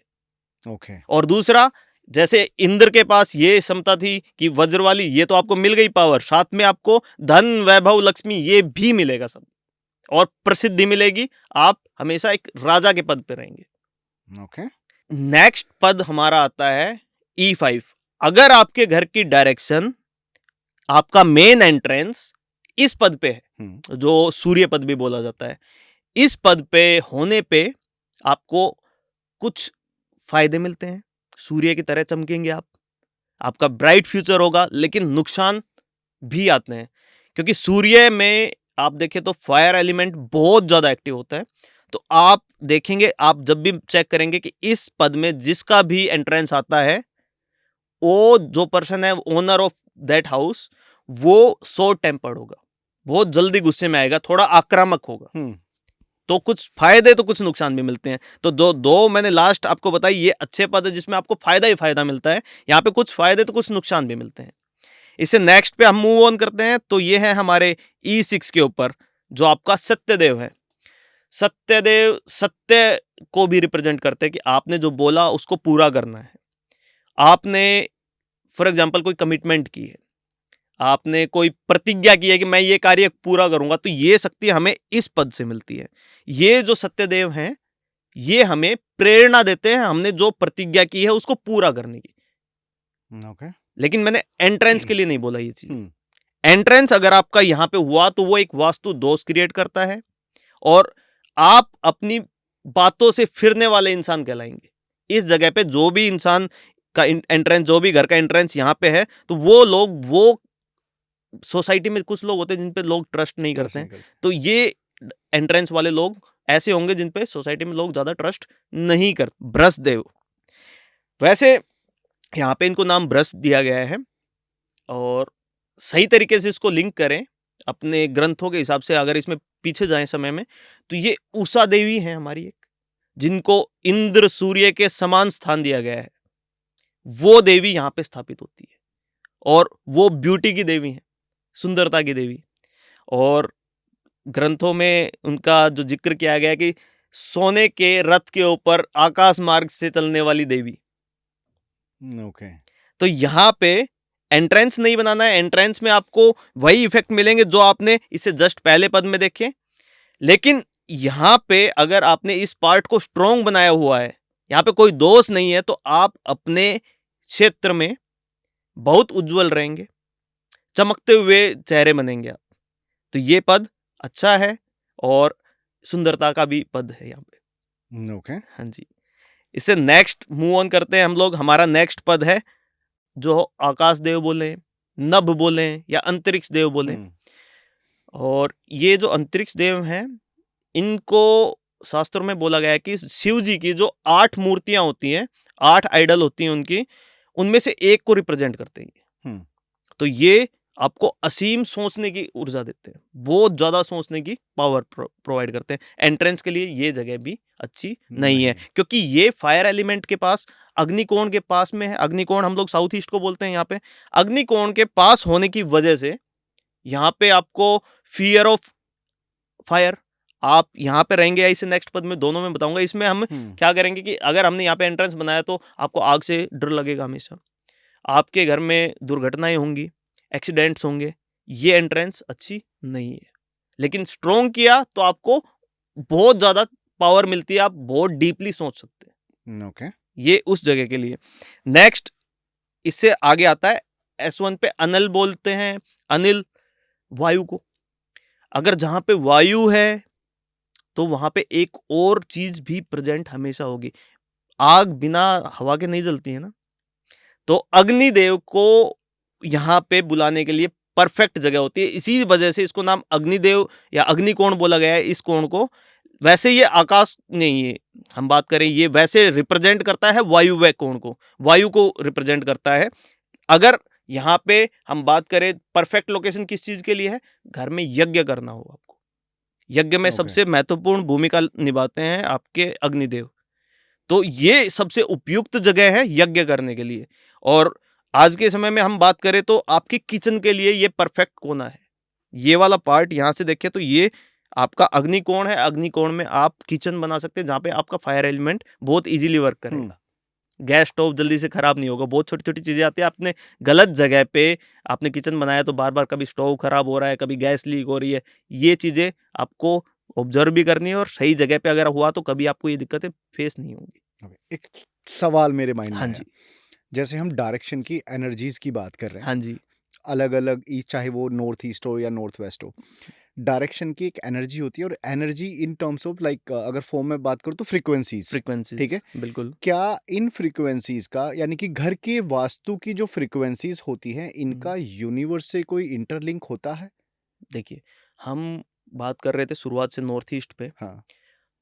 ओके। और दूसरा, जैसे इंद्र के पास ये क्षमता थी कि वज्र वाली, ये तो आपको मिल गई पावर, साथ में आपको धन, वैभव, लक्ष्मी ये भी मिलेगा सब, और प्रसिद्धि मिलेगी। आप हमेशा एक राजा के पद पे रहेंगे। ओके। नेक्स्ट पद हमारा आता है E5। अगर आपके घर की डायरेक्शन, आपका मेन एंट्रेंस इस पद पे है, जो सूर्य पद भी बोला जाता है, इस पद पे होने पे आपको कुछ फायदे मिलते हैं। सूर्य की तरह चमकेंगे आप, आपका ब्राइट फ्यूचर होगा। लेकिन नुकसान भी आते हैं, क्योंकि सूर्य में आप देखें तो फायर एलिमेंट बहुत ज्यादा एक्टिव होता है। तो आप देखेंगे, आप जब भी चेक करेंगे कि इस पद में जिसका भी एंट्रेंस आता है, वो जो पर्सन है ओनर ऑफ दैट हाउस, वो शॉर्ट टेम्पर्ड होगा, बहुत जल्दी गुस्से में आएगा, थोड़ा आक्रामक होगा। तो कुछ फायदे तो कुछ नुकसान भी मिलते हैं। तो जो दो मैंने लास्ट आपको बताई, ये अच्छे पद है जिसमें आपको फायदा ही फायदा मिलता है। यहाँ पे कुछ फायदे तो कुछ नुकसान भी मिलते हैं। इससे नेक्स्ट पे हम मूव ऑन करते हैं। तो ये है हमारे E6 के ऊपर जो आपका सत्यदेव है। सत्यदेव सत्य को भी रिप्रेजेंट करते हैं कि आपने जो बोला उसको पूरा करना है। आपने फॉर एग्जाम्पल कोई कमिटमेंट की है, आपने कोई प्रतिज्ञा की है कि मैं ये कार्य पूरा करूंगा, तो ये शक्ति हमें इस पद से मिलती है। ये जो सत्यदेव हैं, ये हमें प्रेरणा देते हैं हमने जो प्रतिज्ञा की है उसको पूरा करने की। ओके। लेकिन मैंने एंट्रेंस के लिए नहीं बोला ये चीज। एंट्रेंस अगर आपका यहां पे हुआ तो वो एक वास्तु दोष क्रिएट करता है और आप अपनी बातों से फिरने वाले इंसान कहलाएंगे। इस जगह पे जो भी इंसान का एंट्रेंस, जो भी घर का एंट्रेंस यहाँ पे है, तो वो लोग, वो सोसाइटी में कुछ लोग होते हैं जिन पे लोग ट्रस्ट नहीं करते हैं, तो ये एंट्रेंस वाले लोग ऐसे होंगे जिन पे सोसाइटी में लोग ज्यादा ट्रस्ट नहीं करते। बृहस्पति, वैसे यहाँ पे इनको नाम बृहस्पति दिया गया है और सही तरीके से इसको लिंक करें अपने ग्रंथों के हिसाब से, अगर इसमें पीछे जाएं समय में, तो ये उषा देवी हैं हमारी एक, जिनको इंद्र सूर्य के समान स्थान दिया गया है। वो देवी यहाँ पे स्थापित होती है और वो ब्यूटी की देवी है, सुंदरता की देवी। और ग्रंथों में उनका जो जिक्र किया गया कि सोने के रथ के ऊपर आकाश मार्ग से चलने वाली देवी। ओके। तो यहाँ पे एंट्रेंस नहीं बनाना है, एंट्रेंस में आपको वही इफेक्ट मिलेंगे जो आपने इससे जस्ट पहले पद में देखे। लेकिन यहाँ पे अगर आपने इस पार्ट को स्ट्रॉन्ग बनाया हुआ है, यहाँ पे कोई दोष नहीं है, तो आप अपने क्षेत्र में बहुत उज्जवल रहेंगे, चमकते हुए चेहरे बनेंगे आप। तो ये पद अच्छा है और सुंदरता का भी पद है यहाँ पे। ओके। हाँ जी। इससे नेक्स्ट मूव ऑन करते हैं हम लोग। हमारा नेक्स्ट पद है जो आकाश देव बोले, नभ बोले या अंतरिक्ष देव बोले। और ये जो अंतरिक्ष देव हैं, इनको शास्त्रों में बोला गया है कि शिव जी की जो 8 मूर्तियां होती हैं, 8 आइडल होती हैं उनकी, उनमें से एक को रिप्रेजेंट करते हैं। तो ये आपको असीम सोचने की ऊर्जा देते हैं, बहुत ज्यादा सोचने की पावर प्रोवाइड करते हैं। एंट्रेंस के लिए ये जगह भी अच्छी नहीं है, क्योंकि ये फायर एलिमेंट के पास, अग्निकोण के पास में है। अग्निकोण हम लोग साउथ ईस्ट को बोलते हैं। यहाँ पे अग्निकोण के पास होने की वजह से यहाँ पे आपको फियर ऑफ फायर, आप यहाँ पे रहेंगे या इसे नेक्स्ट पद में, दोनों में बताऊंगा। इसमें हम क्या करेंगे कि अगर हमने यहाँ पे एंट्रेंस बनाया तो आपको आग से डर लगेगा हमेशा, आपके घर में दुर्घटनाएं होंगी, एक्सीडेंट्स होंगे। ये एंट्रेंस अच्छी नहीं है। लेकिन स्ट्रॉन्ग किया तो आपको बहुत ज्यादा पावर मिलती है, आप बहुत डीपली सोच सकते हैं। ओके। ये उस जगह के लिए। नेक्स्ट इससे आगे आता है S1 पे अनिल बोलते हैं। अनिल, वायु को। अगर जहां पे वायु है तो वहां पे एक और चीज भी प्रेजेंट हमेशा होगी। आग बिना हवा के नहीं जलती है ना, तो अग्निदेव को यहाँ पे बुलाने के लिए परफेक्ट जगह होती है। इसी वजह से इसको नाम अग्निदेव या अग्निकोण बोला गया है, इस कोण को। वैसे ये आकाश नहीं है, हम बात करें, ये वैसे रिप्रेजेंट करता है वायुव्य कोण को, वायु को रिप्रेजेंट करता है। अगर यहाँ पे हम बात करें परफेक्ट लोकेशन किस चीज के लिए है, घर में यज्ञ करना हो आपको, यज्ञ में सबसे महत्वपूर्ण भूमिका निभाते हैं आपके अग्निदेव। तो ये सबसे उपयुक्त जगह है यज्ञ करने के लिए। और आज के समय में हम बात करें तो आपकी किचन के लिए ये परफेक्ट कोना है। ये वाला पार्ट यहाँ से देखें तो ये आपका अग्निकोण है। अग्निकोण में आप किचन बना सकते हैं जहाँ पे आपका फायर एलिमेंट बहुत इजीली वर्क करेगा। गैस स्टोव जल्दी से खराब नहीं होगा। बहुत छोटी छोटी चीजें आती है, आपने गलत जगह पे आपने किचन बनाया तो बार बार कभी स्टोव खराब हो रहा है, कभी गैस लीक हो रही है। ये चीजें आपको ऑब्जर्व भी करनी है और सही जगह पे अगर हुआ तो कभी आपको ये दिक्कतें फेस नहीं होंगी। एक सवाल मेरे माइंड में हाँ है। जी। जैसे हम डायरेक्शन की एनर्जीज की बात कर रहे हैं, हाँ जी। अलग अलग, चाहे वो नॉर्थ ईस्ट हो या नॉर्थ वेस्ट हो, डायरेक्शन की एक एनर्जी होती है। और energy in terms of like, अगर फॉर्म में बात करूँ तो फ्रीक्वेंसीज, ठीक है, बिल्कुल। क्या इन फ्रीक्वेंसीज का, यानी कि घर के वास्तु की जो फ्रीक्वेंसीज होती हैं, इनका यूनिवर्स से कोई इंटरलिंक होता है? देखिए, हम बात कर रहे थे शुरुआत से नॉर्थ ईस्ट पे। हाँ।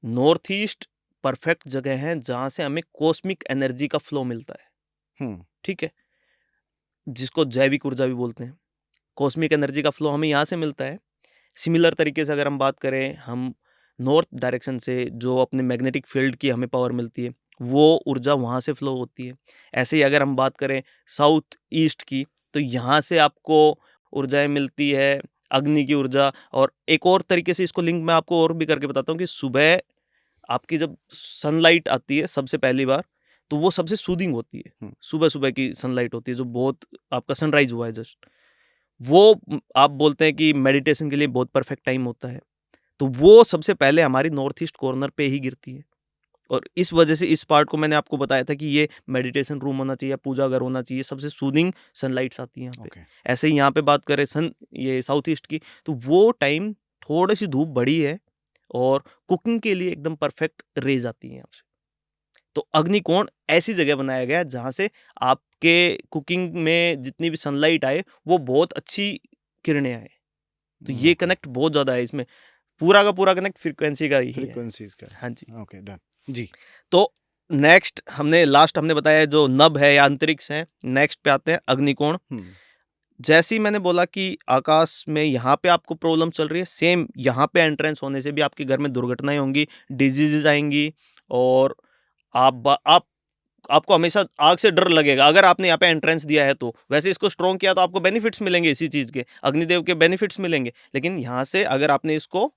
नॉर्थ ईस्ट परफेक्ट जगह है जहाँ से हमें कॉस्मिक एनर्जी का फ्लो मिलता है, ठीक है, जिसको जैविक ऊर्जा भी बोलते हैं। कॉस्मिक एनर्जी का फ्लो हमें यहाँ से मिलता है। सिमिलर तरीके से अगर हम बात करें, हम नॉर्थ डायरेक्शन से जो अपने मैग्नेटिक फील्ड की हमें पावर मिलती है, वो ऊर्जा वहाँ से फ्लो होती है। ऐसे ही अगर हम बात करें साउथ ईस्ट की, तो यहाँ से आपको ऊर्जाएं मिलती है, अग्नि की ऊर्जा। और एक और तरीके से इसको लिंक मैं आपको और भी करके बताता हूँ कि सुबह आपकी जब सनलाइट आती है सबसे पहली बार, तो वो सबसे सूदिंग होती है। सुबह सुबह की सनलाइट होती है जो बहुत, आपका सनराइज हुआ है जस्ट, वो आप बोलते हैं कि मेडिटेशन के लिए बहुत परफेक्ट टाइम होता है। तो वो सबसे पहले हमारी नॉर्थ ईस्ट कॉर्नर पे ही गिरती है। और इस वजह से इस पार्ट को मैंने आपको बताया था कि ये मेडिटेशन रूम होना चाहिए, पूजा घर होना चाहिए, सबसे सूदिंग सनलाइट्स आती है यहाँ पे। ऐसे ही यहाँ पे बात करें ये साउथ ईस्ट की, तो वो टाइम थोड़ी सी धूप बड़ी है और कुकिंग के लिए एकदम परफेक्ट रेज आती है यहाँ से। तो अग्निकोण ऐसी जगह बनाया गया है जहाँ से आपके कुकिंग में जितनी भी सनलाइट आए वो बहुत अच्छी किरणें आए। तो ये कनेक्ट बहुत ज़्यादा है इसमें, पूरा का पूरा कनेक्ट फ्रीक्वेंसी का ही है। फ्रीक्वेंसीज का। हाँ जी, ओके, डन जी। तो नेक्स्ट हमने बताया जो नभ है या अंतरिक्ष है। नेक्स्ट पे आते हैं अग्निकोण। जैसे ही मैंने बोला कि आकाश में यहाँ पे आपको प्रॉब्लम चल रही है, सेम यहाँ पे एंट्रेंस होने से भी आपके घर में दुर्घटनाएं होंगी, डिजीजेज आएंगी, और आपको हमेशा आग से डर लगेगा अगर आपने यहाँ पे एंट्रेंस दिया है तो। वैसे इसको स्ट्रॉन्ग किया तो आपको बेनिफिट्स मिलेंगे इसी चीज़ के, अग्निदेव के बेनिफिट्स मिलेंगे, लेकिन यहाँ से अगर आपने इसको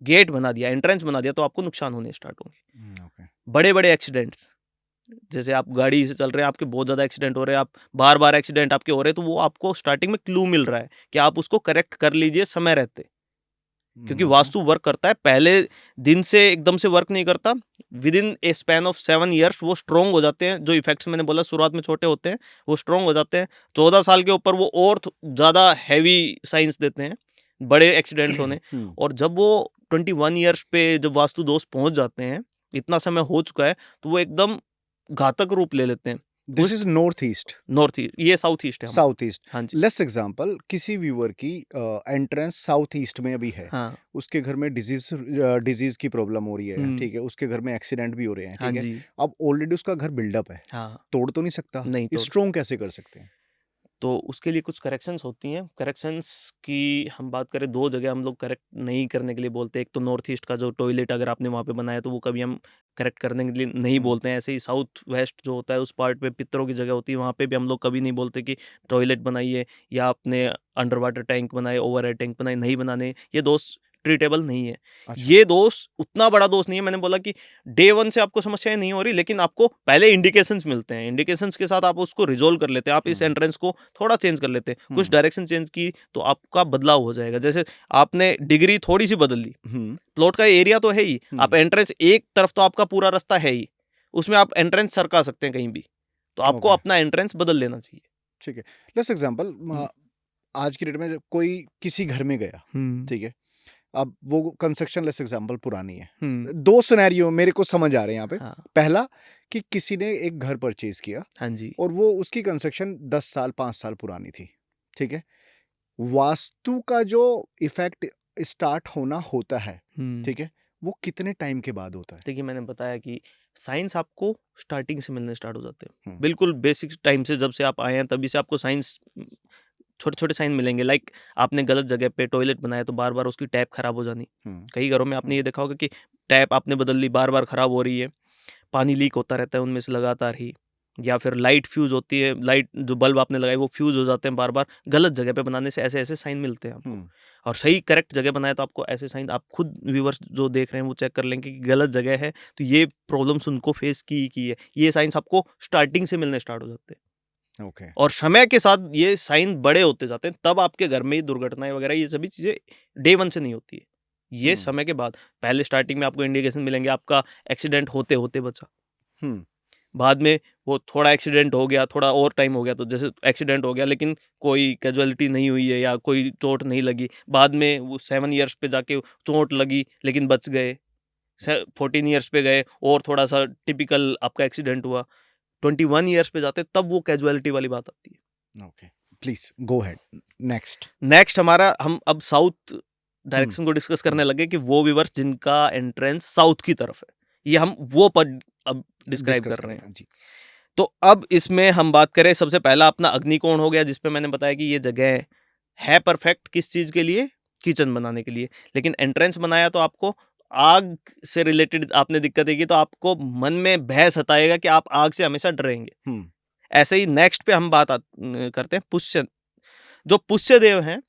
गेट बना दिया, एंट्रेंस बना दिया, तो आपको नुकसान होने स्टार्ट होंगे। बड़े बड़े एक्सीडेंट्स, जैसे आप गाड़ी से चल रहे हैं, आपके बहुत ज़्यादा एक्सीडेंट हो रहे हैं, आप बार बार एक्सीडेंट आपके हो रहे हैं, तो वो आपको स्टार्टिंग में क्लू मिल रहा है कि आप उसको करेक्ट कर लीजिए समय रहते, क्योंकि वास्तु वर्क करता है, पहले दिन से एकदम से वर्क नहीं करता। With in A span of 7 years वो स्ट्रॉन्ग हो जाते हैं। जो इफेक्ट्स मैंने बोला शुरुआत में छोटे होते हैं, वो स्ट्रॉन्ग हो जाते हैं। 14 साल के ऊपर वो और ज़्यादा हैवी साइंस देते हैं, बड़े एक्सीडेंट्स होने। और जब वो 21 years पे जब वास्तु दोष पहुंच जाते हैं, इतना समय हो चुका है, तो वो एकदम घातक रूप ले लेते हैं। This is north east. North east, ये साउथ ईस्ट है। साउथ ईस्ट, हाँ जी। लेट्स एग्जांपल, किसी व्यूअर की एंट्रेंस साउथ ईस्ट में अभी है, हाँ उसके घर में डिजीज की प्रॉब्लम हो रही है, ठीक है, उसके घर में एक्सीडेंट भी हो रहे हैं, हाँ ठीक है, जी। अब ऑलरेडी उसका घर बिल्डअप है, हाँ, तोड़ तो नहीं सकता, नहीं तोड़। स्ट्रॉन्ग कैसे कर सकते हैं? तो उसके लिए कुछ करेक्शंस होती हैं। करेक्शंस की हम बात करें, 2 जगह हम लोग करेक्ट नहीं करने के लिए बोलते हैं। एक तो नॉर्थ ईस्ट का जो टॉयलेट अगर आपने वहाँ पे बनाया, तो वो कभी हम करेक्ट करने के लिए नहीं बोलते हैं। ऐसे ही साउथ वेस्ट जो होता है, उस पार्ट पे पितरों की जगह होती है, वहाँ पे भी हम लोग कभी नहीं बोलते कि टॉयलेट बनाइए या आपने अंडर वाटर टैंक बनाए, ओवरहेड टैंक बनाए, नहीं बनाने। ये दोष ट्रीटेबल नहीं है। अच्छा। ये दोष उतना बड़ा दोष नहीं है। मैंने बोला कि डे 1 से आपको समस्याएं नहीं हो रही, लेकिन आपको पहले इंडिकेशंस मिलते हैं, इंडिकेशंस के साथ आप उसको रिजोल्व कर लेते हैं। आप इस एंट्रेंस को थोड़ा चेंज कर लेते हैं, कुछ डायरेक्शन चेंज की, तो आपका बदलाव हो जाएगा। जैसे आपने डिग्री थोड़ी सी बदल ली, प्लॉट का एरिया तो है ही, आप एंट्रेंस एक तरफ तो आपका पूरा रास्ता है ही, उसमें आप एंट्रेंस सरका सकते हैं कहीं भी, तो आपको अपना एंट्रेंस बदल लेना चाहिए। ठीक है, लेट्स एग्जांपल, आज की डेट में कोई किसी घर में गया, ठीक है, अब वो कंस्ट्रक्शन, लेट्स एग्जांपल, पुरानी है। 2 सिनेरियो मेरे को समझ आ रहे हैं यहाँ पे। हाँ। पहला कि किसी ने एक घर परचेज किया, हाँ जी, और वो उसकी कंस्ट्रक्शन 10 साल 5 साल पुरानी थी, ठीक है, वास्तु का जो इफेक्ट स्टार्ट होना होता है, ठीक है, वो कितने टाइम के बाद होता है? देखिए मैंने बताया कि साइंस आपको स्टार्टिंग से मिलने स्टार्ट हो जाते हैं, बिल्कुल बेसिक टाइम से, जब से आप आए हैं तभी से आपको साइंस, छोटे छोटे साइन मिलेंगे। लाइक आपने गलत जगह पे टॉयलेट बनाया तो बार बार उसकी टैप खराब हो जानी। कई घरों में आपने ये देखा होगा कि टैप आपने बदल ली, बार बार खराब हो रही है, पानी लीक होता रहता है उनमें से लगातार ही, या फिर लाइट फ्यूज होती है, लाइट जो बल्ब आपने लगाए वो फ्यूज हो जाते हैं बार बार गलत जगह पे बनाने से। ऐसे ऐसे साइन मिलते हैं आपको। और सही करेक्ट जगह बनाए तो आपको ऐसे साइन, आप खुद व्यूवर्स जो देख रहे हैं वो चेक कर लेंगे कि गलत जगह है तो ये प्रॉब्लम्स उनको फेस की है। ये साइंस आपको स्टार्टिंग से मिलने स्टार्ट हो जाते हैं। Okay. और समय के साथ ये साइन बड़े होते जाते हैं, तब आपके घर में दुर्घटनाएं वगैरह ये सभी चीजें डे 1 से नहीं होती है, ये समय के बाद। पहले स्टार्टिंग में आपको इंडिकेशन मिलेंगे, आपका एक्सीडेंट होते होते बचा, बाद में वो थोड़ा एक्सीडेंट हो गया, थोड़ा और टाइम हो गया, तो जैसे एक्सीडेंट हो गया लेकिन कोई कैजुअलिटी नहीं हुई है या कोई चोट नहीं लगी, बाद में वो 7 years पे जाके चोट लगी लेकिन बच गए, 14 years पे गए और थोड़ा सा टिपिकल आपका एक्सीडेंट हुआ, 21 years पे जाते तब वो कैजुअलिटी वाली बात आती है। Okay, please go ahead. Next हमारा, हम अब साउथ डायरेक्शन को डिस्कस करने लगे कि वो व्यूअर्स जिनका एंट्रेंस साउथ की तरफ है, ये हम वो पद अब डिस्क्राइब डिस्कस कर रहे हैं। करें जी। तो अब इसमें हम बात करें, सबसे पहला अपना अग्निकोण हो गया, जिसपे मैंने बताया कि ये जगह है परफेक्ट किस चीज के लिए, किचन बनाने के लिए। लेकिन एंट्रेंस बनाया तो आपको आग से रिलेटेड आपने दिक्कत है, तो आपको मन में भय सताएगा कि आप आग से हमेशा डरेंगे। ऐसे ही नेक्स्ट पे हम बात करते हैं पुष्य। जो पुष्य देव हैं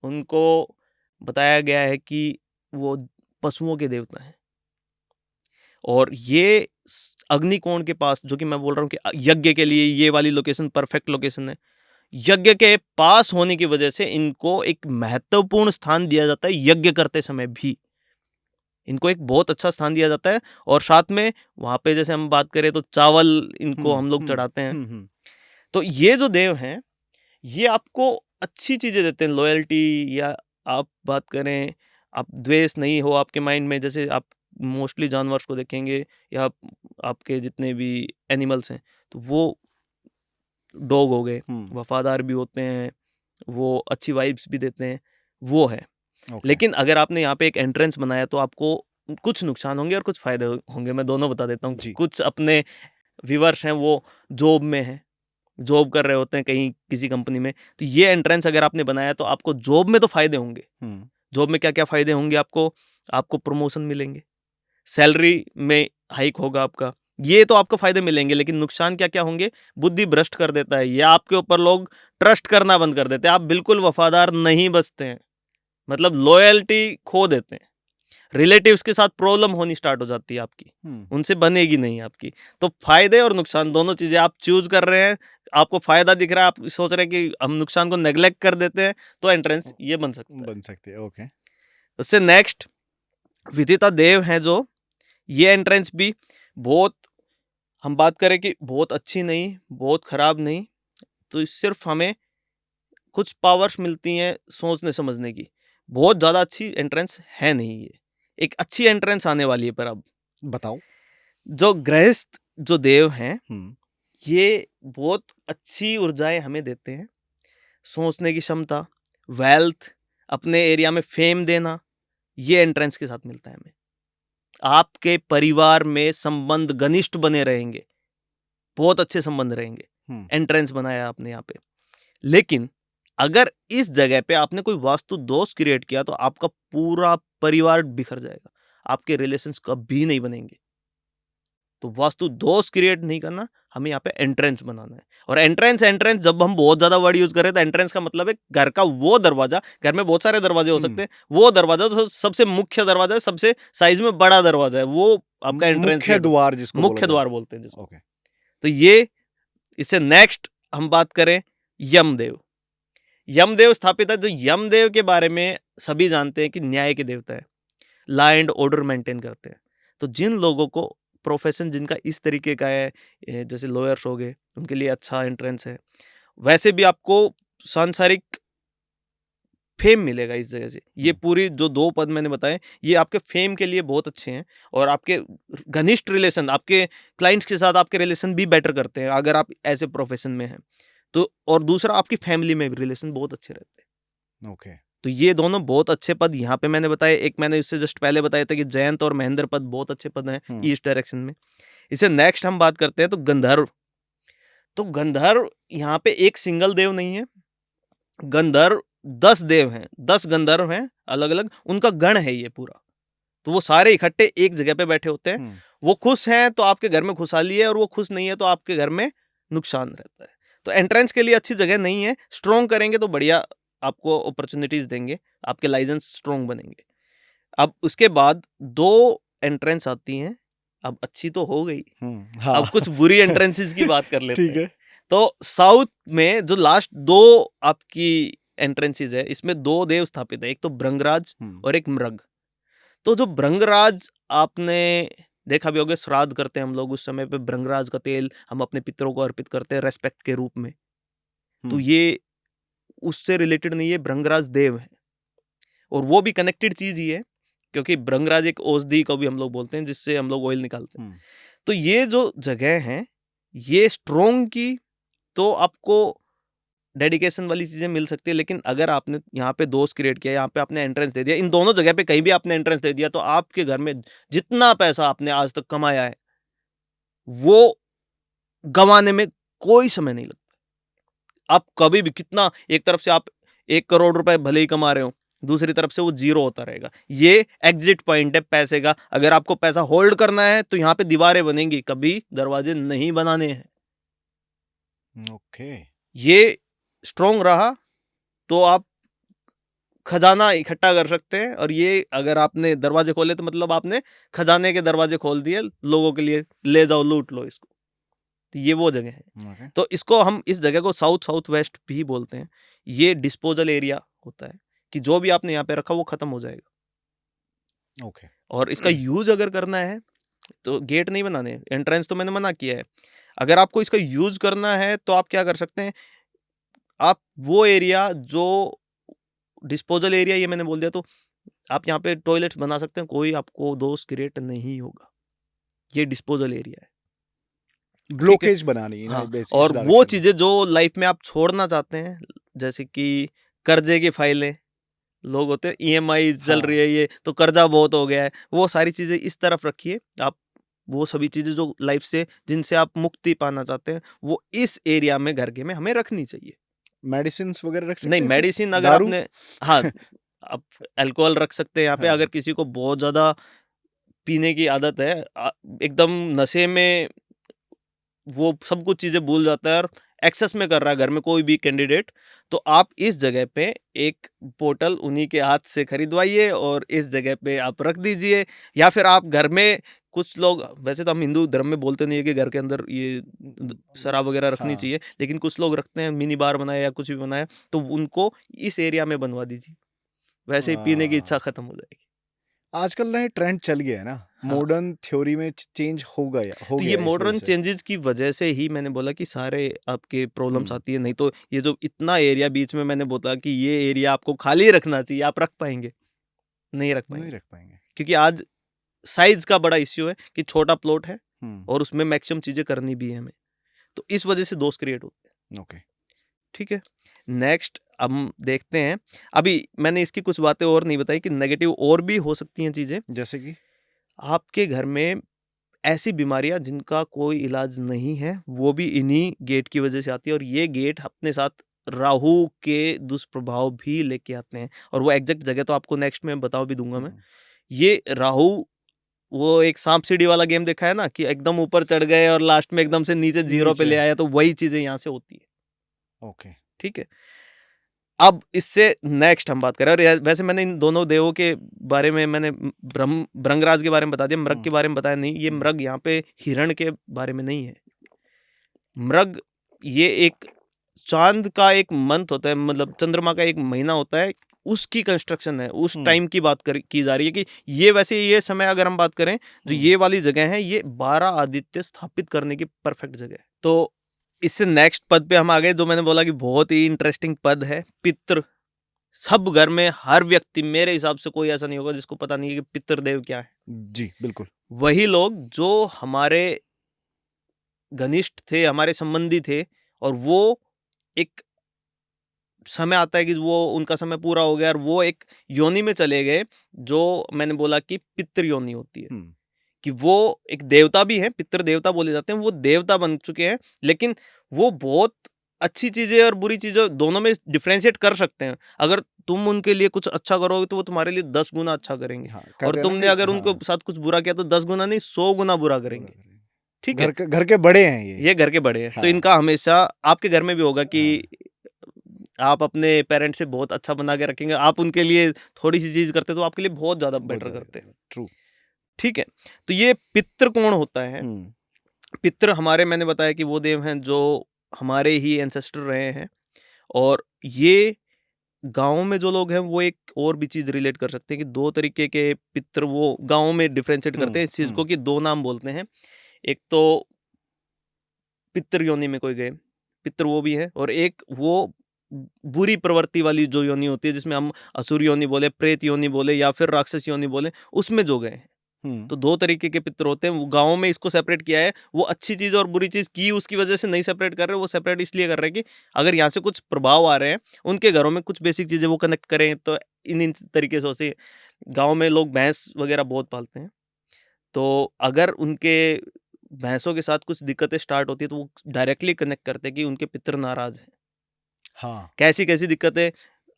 उनको बताया गया है कि वो पशुओं के देवता हैं, और ये अग्निकोण के पास, जो कि मैं बोल रहा हूँ कि यज्ञ के लिए ये वाली लोकेशन परफेक्ट लोकेशन है, यज्ञ के पास होने की वजह से इनको एक महत्वपूर्ण स्थान दिया जाता है। यज्ञ करते समय भी इनको एक बहुत अच्छा स्थान दिया जाता है, और साथ में वहां पे जैसे हम बात करें तो चावल इनको हम लोग चढ़ाते हैं। तो ये जो देव हैं ये आपको अच्छी चीजें देते हैं, लॉयल्टी, या आप बात करें आप द्वेष नहीं हो आपके माइंड में। जैसे आप मोस्टली जानवर्स को देखेंगे या आपके जितने भी एनिमल्स हैं, तो वो डॉग हो गए, वफादार भी होते हैं, वो अच्छी वाइब्स भी देते हैं, वो है। लेकिन अगर आपने यहाँ पे एक एंट्रेंस बनाया तो आपको कुछ नुकसान होंगे और कुछ फायदे होंगे, मैं दोनों बता देता हूँ। कुछ अपने व्यूअर्स हैं वो जॉब में हैं, जॉब कर रहे होते हैं कहीं किसी कंपनी में, तो ये एंट्रेंस अगर आपने बनाया तो आपको जॉब में तो फायदे होंगे। जॉब में क्या क्या फायदे होंगे आपको प्रमोशन मिलेंगे, सैलरी में हाइक होगा आपका, ये तो आपको फायदे मिलेंगे। लेकिन नुकसान क्या क्या होंगे, बुद्धि भ्रष्ट कर देता है, या आपके ऊपर लोग ट्रस्ट करना बंद कर देते हैं, आप बिल्कुल वफादार नहीं बचते हैं, मतलब लॉयल्टी खो देते हैं, रिलेटिव्स के साथ प्रॉब्लम होनी स्टार्ट हो जाती है आपकी, उनसे बनेगी नहीं आपकी। तो फायदे और नुकसान दोनों चीजें आप चूज कर रहे हैं, आपको फायदा दिख रहा है, आप सोच रहे हैं कि हम नुकसान को नेग्लेक्ट कर देते हैं, तो एंट्रेंस ये बन सकती है। ओके। उससे नेक्स्ट विदिता देव हैं जो, ये एंट्रेंस भी बहुत, हम बात करें कि बहुत अच्छी नहीं बहुत खराब नहीं, तो सिर्फ हमें कुछ पावर्स मिलती हैं सोचने समझने की, बहुत ज्यादा अच्छी एंट्रेंस है नहीं ये। एक अच्छी एंट्रेंस आने वाली है, पर अब बताओ। जो गृहस्थ जो देव हैं ये बहुत अच्छी ऊर्जाएं हमें देते हैं, सोचने की क्षमता, वेल्थ, अपने एरिया में फेम देना, ये एंट्रेंस के साथ मिलता है हमें। आपके परिवार में संबंध घनिष्ठ बने रहेंगे, बहुत अच्छे संबंध रहेंगे, एंट्रेंस बनाया आपने यहाँ पे। लेकिन अगर इस जगह पे आपने कोई वास्तु दोष क्रिएट किया तो आपका पूरा परिवार बिखर जाएगा, आपके रिलेशंस कभी नहीं बनेंगे। तो वास्तु दोष क्रिएट नहीं करना, हमें यहाँ पे एंट्रेंस बनाना है। और एंट्रेंस जब हम बहुत ज्यादा वर्ड यूज करें तो एंट्रेंस का मतलब है घर का वो दरवाजा, घर में बहुत सारे दरवाजे हो सकते हैं, वो दरवाजा तो सबसे मुख्य दरवाजा है, सबसे साइज में बड़ा दरवाजा है, वो आपका एंट्रेंस मुख्य द्वार, जिसको मुख्य द्वार बोलते हैं जिसको। तो ये, इससे नेक्स्ट हम बात करें यमदेव। यमदेव स्थापित है, तो यमदेव के बारे में सभी जानते हैं कि न्याय के देवता है, लॉ एंड ऑर्डर मेंटेन करते हैं। तो जिन लोगों को प्रोफेशन जिनका इस तरीके का है, जैसे लॉयर्स हो गए, उनके लिए अच्छा एंट्रेंस है। वैसे भी आपको सांसारिक फेम मिलेगा इस जगह से। ये पूरी जो 2 पद मैंने बताए ये आपके फेम के लिए बहुत अच्छे हैं, और आपके घनिष्ठ रिलेशन, आपके क्लाइंट्स के साथ आपके रिलेशन भी बेटर करते हैं अगर आप ऐसे प्रोफेशन में हैं तो। और दूसरा, आपकी फैमिली में भी रिलेशन बहुत अच्छे रहते हैं। ओके। तो ये दोनों बहुत अच्छे पद यहाँ पे मैंने बताए। एक मैंने इससे जस्ट पहले बताया था कि जयंत और महेंद्र पद बहुत अच्छे पद हैं ईस्ट डायरेक्शन में। इसे नेक्स्ट हम बात करते हैं तो गंधर्व। तो गंधर्व यहाँ पे एक सिंगल देव नहीं है, गंधर्व 10 देव हैं, 10 गंधर्व हैं अलग अलग, उनका गण है ये पूरा। तो वो सारे इकट्ठे एक जगह पे बैठे होते हैं। वो खुश हैं तो आपके घर में खुशहाली है, और वो खुश नहीं है तो आपके घर में नुकसान रहता है। तो एंट्रेंस के लिए अच्छी जगह नहीं है, स्ट्रॉन्ग करेंगे तो बढ़िया आपको अपॉर्चुनिटीज देंगे, आपके लाइसेंस स्ट्रॉन्ग बनेंगे। अब उसके बाद 2 एंट्रेंस आती हैं, अब अच्छी तो हो गई, हाँ। अब कुछ बुरी एंट्रेंसेस की बात कर लेते ठीक हैं। है। तो साउथ में जो लास्ट 2 आपकी एंट्रेंसेस है, इसमें 2 देव स्थापित है, एक तो भृंगराज और एक मृग। तो जो भृंगराज आपने देखा भी होगा, श्राद्ध करते हैं हम लोग, उस समय पे भृंगराज का तेल हम अपने पितरों को अर्पित करते हैं रेस्पेक्ट के रूप में। तो ये उससे रिलेटेड नहीं है, भृंगराज देव है, और वो भी कनेक्टेड चीज ही है, क्योंकि भृंगराज एक औषधि को भी हम लोग बोलते हैं जिससे हम लोग ऑयल निकालते हैं। तो ये जो जगह है ये स्ट्रोंग की, तो आपको डेडिकेशन वाली चीज़ें मिल सकती है, लेकिन अगर आपने यहाँ पे दोस्त क्रिएट किया, यहाँ पे आपने एंट्रेंस दे दिया, इन दोनों जगह पे कहीं भी आपने एंट्रेंस दे दिया, तो आपके घर में जितना पैसा आपने आज तक कमाया है वो गंवाने में कोई समय नहीं लगता। आप कभी भी कितना, एक तरफ से आप 1 करोड़ रुपए भले ही कमा रहे हो, दूसरी तरफ से वो जीरो होता रहेगा। ये एग्जिट पॉइंट है पैसे का। अगर आपको पैसा होल्ड करना है तो यहाँ पे दीवारें बनेंगी, कभी दरवाजे नहीं बनाने हैं। ओके। ये स्ट्रोंग रहा तो आप खजाना इकट्ठा कर सकते हैं, और ये अगर आपने दरवाजे खोले तो मतलब आपने खजाने के दरवाजे खोल दिए लोगों के लिए, ले जाओ लूट लो इसको। तो ये वो जगह है। ओके। तो इसको हम, इस जगह को साउथ साउथ वेस्ट भी बोलते हैं। ये डिस्पोजल एरिया होता है कि जो भी आपने यहाँ पे रखा वो खत्म हो जाएगा। ओके। और इसका यूज अगर करना है तो गेट नहीं बनाने, एंट्रेंस तो मैंने मना किया है। अगर आपको इसका यूज करना है तो आप क्या कर सकते हैं, आप वो एरिया जो डिस्पोजल एरिया, ये मैंने बोल दिया, तो आप यहाँ पे टॉयलेट्स बना सकते हैं, कोई आपको दोष क्रिएट नहीं होगा। ये डिस्पोजल एरिया है, ब्लॉकेज बनानी है ना, हाँ। इस और वो डायरेक्शन में। चीजें जो लाइफ में आप छोड़ना चाहते हैं, जैसे कि कर्जे की फाइलें, लोग होते हैं ईएमआई चल रही है, ये तो कर्जा बहुत हो गया है, वो सारी चीजें इस तरफ रखिए आप। वो सभी चीजें जो लाइफ से, जिनसे आप मुक्ति पाना चाहते हैं, वो इस एरिया में, घर के में हमें रखनी चाहिए। मेडिसिन वगैरह रख सकते नहीं, हैं इसमें? मेडिसिन अगर दारू? आपने, हाँ, आप अल्कोहल रख सकते हैं यहाँ पे। हाँ। अगर किसी को बहुत ज्यादा पीने की आदत है, एकदम नशे में वो सब कुछ चीजें भूल जाता है और एक्सेस में कर रहा है घर में कोई भी कैंडिडेट, तो आप इस जगह पे एक बोतल उन्हीं के हाथ से खरीदवाइए और इस जगह पे आप रख दीजिए। या फिर आप घर में, कुछ लोग, वैसे तो हम हिंदू धर्म में बोलते नहीं है कि घर के अंदर ये शराब वगैरह रखनी हाँ। चाहिए, लेकिन कुछ लोग रखते हैं, मिनी बार बनाए या कुछ भी बनाया, तो उनको इस एरिया में बनवा दीजिए, वैसे ही पीने की इच्छा खत्म हो जाएगी। आजकल ना ये ट्रेंड चल गया है ना, हाँ। मॉडर्न थ्योरी में चेंज हो तो गया ये है इस वजह मॉडर्न से। चेंजेस की वजह से ही मैंने बोला कि सारे आपके प्रॉब्लम्स हम्म, आती है। नहीं तो ये जो इतना एरिया बीच में, मैंने बोला कि ये एरिया आपको खाली रखना चाहिए, आप रख पाएंगे? नहीं रख नहीं पाएंगे, रख पाएंगे। क्योंकि आज साइज का बड़ा इश्यू है कि छोटा प्लॉट है हम्म। और उसमें मैक्सिमम चीजें करनी भी है हमें, तो इस वजह से दोष क्रिएट होते हैं। ओके। ठीक है, नेक्स्ट हम देखते हैं। अभी मैंने इसकी कुछ बातें और नहीं बताई कि नेगेटिव और भी हो सकती हैं चीजें। जैसे कि आपके घर में ऐसी बीमारियां जिनका कोई इलाज नहीं है, वो भी इन्हीं गेट की वजह से आती है, और ये गेट अपने साथ राहु के दुष्प्रभाव भी लेके आते हैं। और वो एग्जैक्ट जगह तो आपको नेक्स्ट में बता भी दूंगा मैं। ये राहु, वो एक सांप सीढ़ी वाला गेम देखा है ना, कि एकदम ऊपर चढ़ गए और लास्ट में एकदम से नीचे जीरो पे ले नीचे। आया, तो वही चीजें यहाँ से होती है। ओके। ठीक है, अब इससे नेक्स्ट हम बात करें, और वैसे मैंने इन दोनों देवों के बारे में, मैंने भृंगराज के बारे में बता दिया, मृग के बारे में बताया नहीं। ये मृग यहाँ पे हिरण के बारे में नहीं है। मृग ये एक चांद का एक मंथ होता है, मतलब चंद्रमा का एक महीना होता है, उसकी कंस्ट्रक्शन है, उस टाइम की बात की जा रही है कि ये, वैसे ये समय अगर हम बात करें, जो ये वाली जगह है, ये 12 आदित्य स्थापित करने की परफेक्ट जगह है। तो इससे नेक्स्ट पद पे हम आ गए, जो मैंने बोला कि बहुत ही इंटरेस्टिंग पद है, पितृ। सब घर में हर व्यक्ति, मेरे हिसाब से कोई ऐसा नहीं होगा जिसको पता नहीं है कि पितृदेव क्या है। जी बिल्कुल। वही लोग जो हमारे घनिष्ठ थे, हमारे संबंधी थे, और वो एक समय आता है कि वो, उनका समय पूरा हो गया और वो एक योनि में चले गए, जो मैंने बोला कि पितृ योनि होती है, कि वो एक देवता भी है, पितृ देवता बोले जाते हैं, वो देवता बन चुके हैं, लेकिन वो बहुत अच्छी चीजें और बुरी चीजें दोनों में डिफ्रेंशिएट कर सकते हैं। अगर तुम उनके लिए कुछ अच्छा करोगे तो वो तुम्हारे लिए 10 गुना अच्छा करेंगे, हाँ, और कहते हैं ना तुमने कि अगर उनको साथ कुछ बुरा किया तो 10 गुना नहीं, 100 गुना बुरा करेंगे। ठीक है, घर के बड़े हैं ये। ये घर के बड़े हैं। तो हाँ। इनका हमेशा, आपके घर में भी होगा कि आप अपने पेरेंट्स से बहुत अच्छा बना के रखेंगे, आप उनके लिए थोड़ी सी चीज करते तो आपके लिए बहुत ज्यादा बेटर करते हैं। ट्रू। ठीक है, तो ये पितृ कौन होता है? पितृ हमारे, मैंने बताया कि वो देव हैं जो हमारे ही एंसेस्टर रहे हैं, और ये गांव में जो लोग हैं वो एक और भी चीज रिलेट कर सकते हैं कि 2 तरीके के पितृ वो गांव में डिफरेंशिएट करते हैं इस चीज को, कि 2 नाम बोलते हैं। एक तो पितृ योनि में कोई गए, पितृ वो भी है, और एक वो बुरी प्रवृत्ति वाली जो योनि होती है, जिसमें हम असुर योनि बोले, प्रेत योनि बोले, या फिर राक्षस योनि बोले, उसमें जो गए हैं। तो दो तरीके के पितर होते हैं। वो गाँव में इसको सेपरेट किया है, वो अच्छी चीज़ और बुरी चीज़ की उसकी वजह से नहीं सेपरेट कर रहे, वो सेपरेट इसलिए कर रहे हैं कि अगर यहाँ से कुछ प्रभाव आ रहे हैं, उनके घरों में कुछ बेसिक चीज़ें वो कनेक्ट करें, तो इन तरीके से होते। गाँव में लोग भैंस वगैरह बहुत पालते हैं, तो अगर उनके भैंसों के साथ कुछ दिक्कतें स्टार्ट होती है तो वो डायरेक्टली कनेक्ट करते हैं कि उनके पितर नाराज़ हैं। हाँ। कैसी-कैसी दिक्कतें,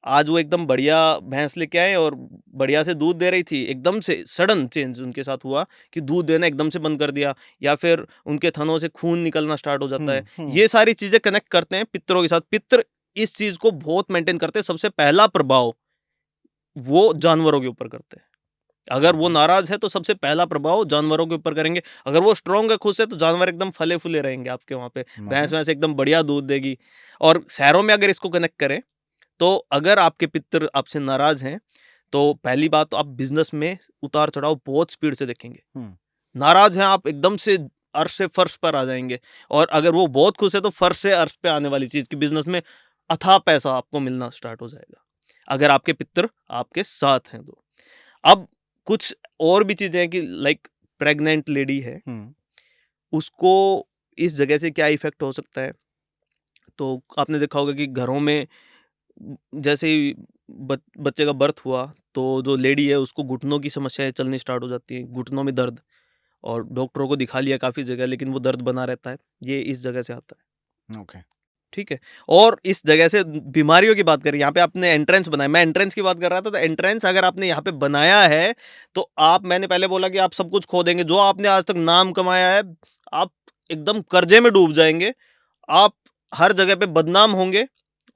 आज वो एकदम बढ़िया भैंस लेके आए और बढ़िया से दूध दे रही थी, एकदम से सडन चेंज उनके साथ हुआ कि दूध देना एकदम से बंद कर दिया, या फिर उनके थनों से खून निकलना स्टार्ट हो जाता है। ये सारी चीज़ें कनेक्ट करते हैं पितरों के साथ। पितर इस चीज़ को बहुत मेंटेन करते हैं। सबसे पहला प्रभाव वो जानवरों के ऊपर करते हैं। अगर वो नाराज़ है तो सबसे पहला प्रभाव जानवरों के ऊपर करेंगे। अगर वो स्ट्रॉन्ग है, खुश है, तो जानवर एकदम फले-फूले रहेंगे आपके वहाँ पे। भैंस-वैंस एकदम बढ़िया दूध देगी। और शहरों में अगर इसको कनेक्ट करें, तो अगर आपके पितर आपसे नाराज़ हैं, तो पहली बात तो आप बिज़नेस में उतार-चढ़ाव बहुत स्पीड से देखेंगे। नाराज़ हैं आप, एकदम से अर्श से फर्श पर आ जाएँगे, और अगर वो बहुत खुश है तो फर्श से अर्श पे आने वाली चीज़ कि बिज़नेस में अथाह पैसा आपको मिलना स्टार्ट हो जाएगा, अगर आपके पितर आपके साथ हैं तो। अब कुछ और भी चीज़ें हैं कि लाइक प्रेग्नेंट लेडी है, उसको इस जगह से क्या इफ़ेक्ट हो सकता है? तो आपने देखा होगा कि घरों में जैसे ही बच्चे का बर्थ हुआ, तो जो लेडी है उसको घुटनों की समस्याएँ चलनी स्टार्ट हो जाती हैं, घुटनों में दर्द, और डॉक्टरों को दिखा लिया काफ़ी जगह, लेकिन वो दर्द बना रहता है। ये इस जगह से आता है। ओके। ठीक है? और इस जगह से बीमारियों की बात करें, यहाँ पे आपने एंट्रेंस बनाया, मैं एंट्रेंस की बात कर रहा था, तो एंट्रेंस अगर आपने यहाँ पे बनाया है, तो मैंने पहले बोला कि आप सब कुछ खो देंगे। जो आपने आज तक नाम कमाया है, आप एकदम कर्जे में डूब जाएँगे। आप हर जगह पे बदनाम होंगे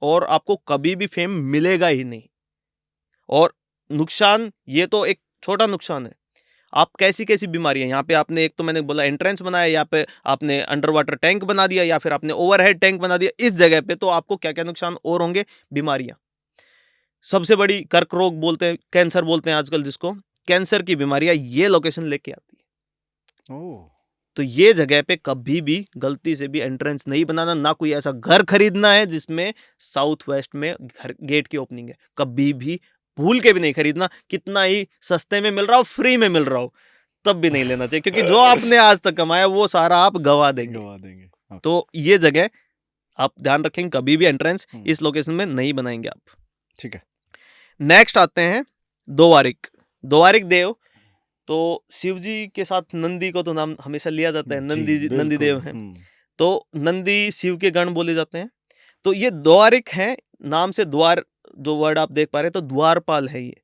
और आपको कभी भी फेम मिलेगा ही नहीं। और नुकसान, ये तो एक छोटा नुकसान है। आप कैसी-कैसी बीमारियाँ, यहाँ पे आपने एक तो मैंने बोला एंट्रेंस बनाया, यहाँ पे आपने अंडर वाटर टैंक बना दिया, या फिर आपने ओवरहेड टैंक बना दिया। इस जगह पे तो आपको क्या-क्या नुकसान और होंगे? बीमारियाँ। सबसे बड़ी कर्क रोग बोलते हैं, कैंसर बोलते हैं आजकल जिसको, कैंसर की बीमारियाँ ये लोकेशन लेके आती है। ओह! तो ये जगह पे कभी भी गलती से भी एंट्रेंस नहीं बनाना, ना कोई ऐसा घर खरीदना है जिसमें साउथ वेस्ट में घर गेट की ओपनिंग है। कभी भी भूल के भी नहीं खरीदना, कितना ही सस्ते में मिल रहा हो, फ्री में मिल रहा हो, तब भी नहीं लेना चाहिए, क्योंकि जो आपने आज तक कमाया वो सारा आप गवा देंगे। ओके। तो ये जगह आप ध्यान रखेंगे, कभी भी एंट्रेंस इस लोकेशन में नहीं बनाएंगे आप। ठीक है। नेक्स्ट आते हैं द्वारिक। द्वारिक देव, तो शिव जी के साथ नंदी को तो नाम हमेशा लिया जाता है, नंदी जी, नंदी देव हैं। तो नंदी शिव के गण बोले जाते हैं। तो ये द्वारिक हैं, नाम से द्वार, जो वर्ड आप देख पा रहे हैं, तो द्वारपाल है ये।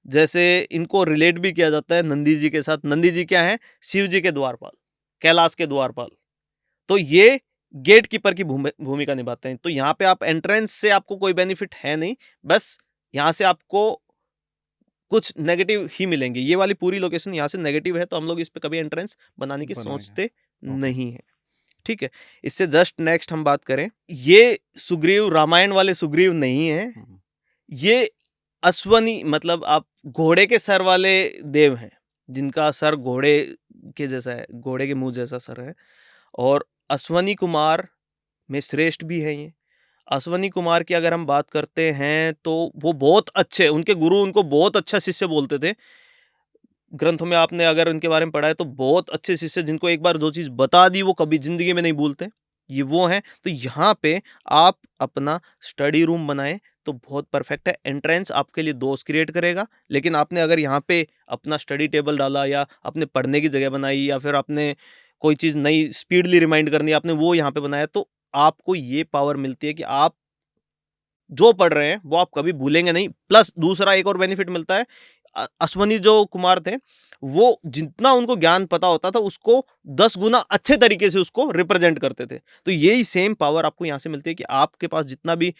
जैसे इनको रिलेट भी किया जाता है नंदी जी के साथ। नंदी जी क्या है? शिव जी के द्वारपाल, कैलाश के द्वारपाल। तो ये गेट कीपर की भूमिका निभाते हैं। तो यहाँ पे आप एंट्रेंस से आपको कोई बेनिफिट है नहीं, बस यहाँ से आपको कुछ नेगेटिव ही मिलेंगे। ये वाली पूरी लोकेशन यहाँ से नेगेटिव है, तो हम लोग इस पे कभी एंट्रेंस बनाने की सोचते नहीं है। ठीक है? इससे जस्ट नेक्स्ट हम बात करें, ये सुग्रीव, रामायण वाले सुग्रीव नहीं है। ये अश्वनी, मतलब आप घोड़े के सर वाले देव हैं, जिनका सर घोड़े के जैसा है, घोड़े के मुंह जैसा सर है, और अश्वनी कुमार में श्रेष्ठ भी है ये। अश्वनी कुमार की अगर हम बात करते हैं, तो वो बहुत अच्छे, उनके गुरु उनको बहुत अच्छा शिष्य बोलते थे। ग्रंथों में आपने अगर उनके बारे में पढ़ा है, तो बहुत अच्छे शिष्य, जिनको एक बार जो चीज़ बता दी वो कभी ज़िंदगी में नहीं भूलते, ये वो हैं। तो यहाँ पे आप अपना स्टडी रूम बनाएँ तो बहुत परफेक्ट है। एंट्रेंस आपके लिए दोस्त क्रिएट करेगा, लेकिन आपने अगर यहाँ पे अपना स्टडी टेबल डाला, या अपने पढ़ने की जगह बनाई, या फिर आपने कोई चीज़ नई स्पीडली रिमाइंड करनी है, आपने वो यहाँ पे बनाया, तो आपको ये पावर मिलती है कि आप जो पढ़ रहे हैं वो आप कभी भूलेंगे नहीं। प्लस दूसरा एक और बेनिफिट मिलता है, अश्वनी जो कुमार थे, वो जितना उनको ज्ञान पता होता था, उसको 10 गुना अच्छे तरीके से उसको रिप्रेजेंट करते थे। तो यही सेम पावर आपको यहाँ से मिलती है कि आपके पास जितना भी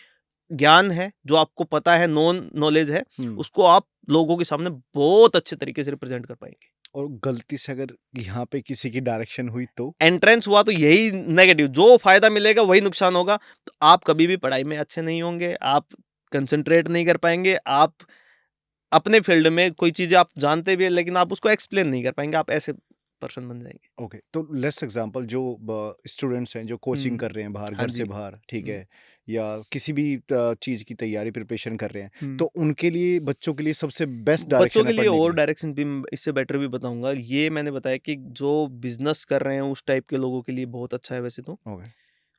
ज्ञान है, जो आपको पता है, नॉन नॉलेज है, उसको आप लोगों के सामने बहुत अच्छे तरीके से रिप्रेजेंट कर पाएंगे। और गलती से अगर यहाँ पे किसी की डायरेक्शन हुई तो एंट्रेंस हुआ तो यही नेगेटिव, जो फायदा मिलेगा वही नुकसान होगा। तो आप कभी भी पढ़ाई में अच्छे नहीं होंगे, आप कंसंट्रेट नहीं कर पाएंगे, आप अपने फील्ड में कोई चीज़ें आप जानते भी हैं, लेकिन आप उसको एक्सप्लेन नहीं कर पाएंगे, आप ऐसे पर्सन बन जाएंगे। ओके, तो लेट्स एग्जांपल जो स्टूडेंट्स हैं जो कोचिंग कर रहे हैं बाहर, हाँ घर से जी। बाहर, ठीक हम्म, है, या किसी भी चीज़ की तैयारी प्रिपरेशन कर रहे हैं, हम्म। तो उनके लिए, बच्चों के लिए सबसे बेस्ट बच्चों डायरेक्शन के है लिए पढ़ने के और लिए? डायरेक्शन भी इससे बेटर भी बताऊंगा। ये मैंने बताया कि जो बिजनेस कर रहे हैं उस टाइप के लोगों के लिए बहुत अच्छा है वैसे तो। ओके।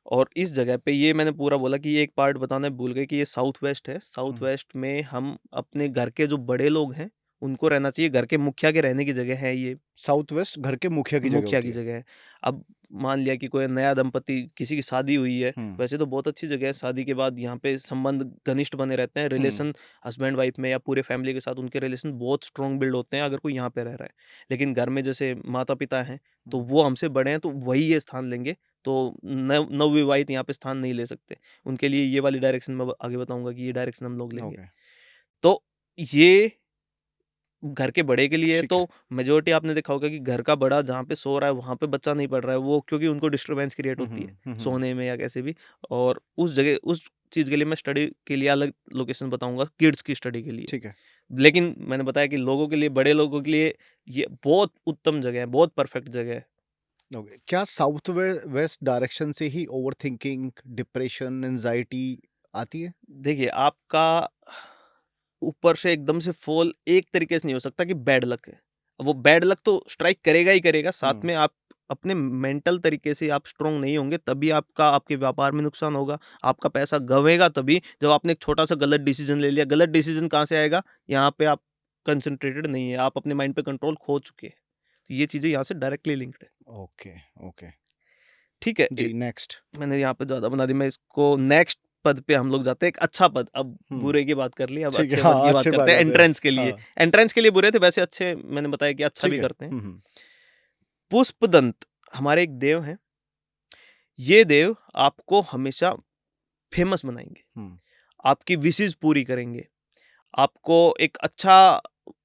और इस जगह पे ये मैंने पूरा बोला कि ये एक पार्ट बताना भूल गए कि ये साउथ वेस्ट है। साउथ हम्म। वेस्ट में हम अपने घर के जो बड़े लोग हैं उनको रहना चाहिए, घर के मुखिया के रहने की जगह है ये। साउथ वेस्ट घर के मुखिया की जगह मुखिया होती की है। जगह है। अब मान लिया कि कोई नया दंपति, किसी की शादी हुई है, हम्म। वैसे तो बहुत अच्छी जगह है। शादी के बाद यहाँ पे संबंध घनिष्ठ बने रहते हैं, हम्म। रिलेशन हस्बैंड वाइफ में या पूरे फैमिली के साथ उनके रिलेशन बहुत स्ट्रॉन्ग बिल्ड होते हैं अगर कोई यहाँ पे रह रहा है। लेकिन घर में जैसे माता पिता हैं तो हम्म। वो हमसे बड़े हैं तो वही ये स्थान लेंगे। तो नवविवाहित यहाँ पे स्थान नहीं ले सकते। उनके लिए ये वाली डायरेक्शन मैं आगे बताऊंगा कि ये डायरेक्शन हम लोग लेंगे। ओके। तो ये घर के बड़े के लिए है। ठीक तो है। मेजोरिटी आपने देखा होगा कि घर का बड़ा जहाँ पे सो रहा है वहाँ पे बच्चा नहीं पढ़ रहा है, वो क्योंकि उनको डिस्टर्बेंस क्रिएट हम्म। होती है हम्म। सोने में या कैसे भी। और उस जगह उस चीज़ के लिए मैं स्टडी के लिए अलग लोकेशन बताऊंगा, किड्स की स्टडी के लिए। ठीक है। लेकिन मैंने बताया कि लोगों के लिए, बड़े लोगों के लिए ये बहुत उत्तम जगह है, बहुत परफेक्ट जगह है। ओके, क्या साउथ वेस्ट डायरेक्शन से ही ओवर थिंकिंग, डिप्रेशन, एंजाइटी आती है? देखिए, आपका ऊपर से एकदम से फॉल एक तरीके से नहीं हो सकता कि बैड लक है। वो बैड लक तो स्ट्राइक करेगा ही करेगा, साथ हम्म। में आप अपने मेंटल तरीके से आप स्ट्रांग नहीं होंगे तभी आपका आपके व्यापार में नुकसान होगा। आपका पैसा गंवेगा तभी जब आपने एक छोटा सा गलत डिसीजन ले लिया। गलत डिसीजन कहाँ से आएगा? यहाँ पे आप कंसंट्रेटेड नहीं है, आप अपने माइंड पे कंट्रोल खो चुके हैं। तो ये चीजें यहाँ से डायरेक्टली लिंक्ड है। ओके। ओके। ठीक है। जी, नेक्स्ट। मैंने यहाँ पे ज्यादा बना दी, मैं इसको नेक्स्ट पद पे हम लोग जाते हैं। एक अच्छा पद, अब हम्म। बुरे की बात कर ली, अब ठीक है, अच्छे पद हाँ, की बात अच्छे करते बात हैं। आते हैं। एंट्रेंस के लिए, हाँ। एंट्रेंस के लिए बुरे थे, वैसे अच्छे मैंने बताया कि अच्छा ठीक भी है। करते हैं। पुष्पदंत हमारे एक देव हैं। ये देव आपको हमेशा फेमस बनाएंगे, हम्म। आपकी विशेष पूरी करेंगे। आपको एक अच्छा,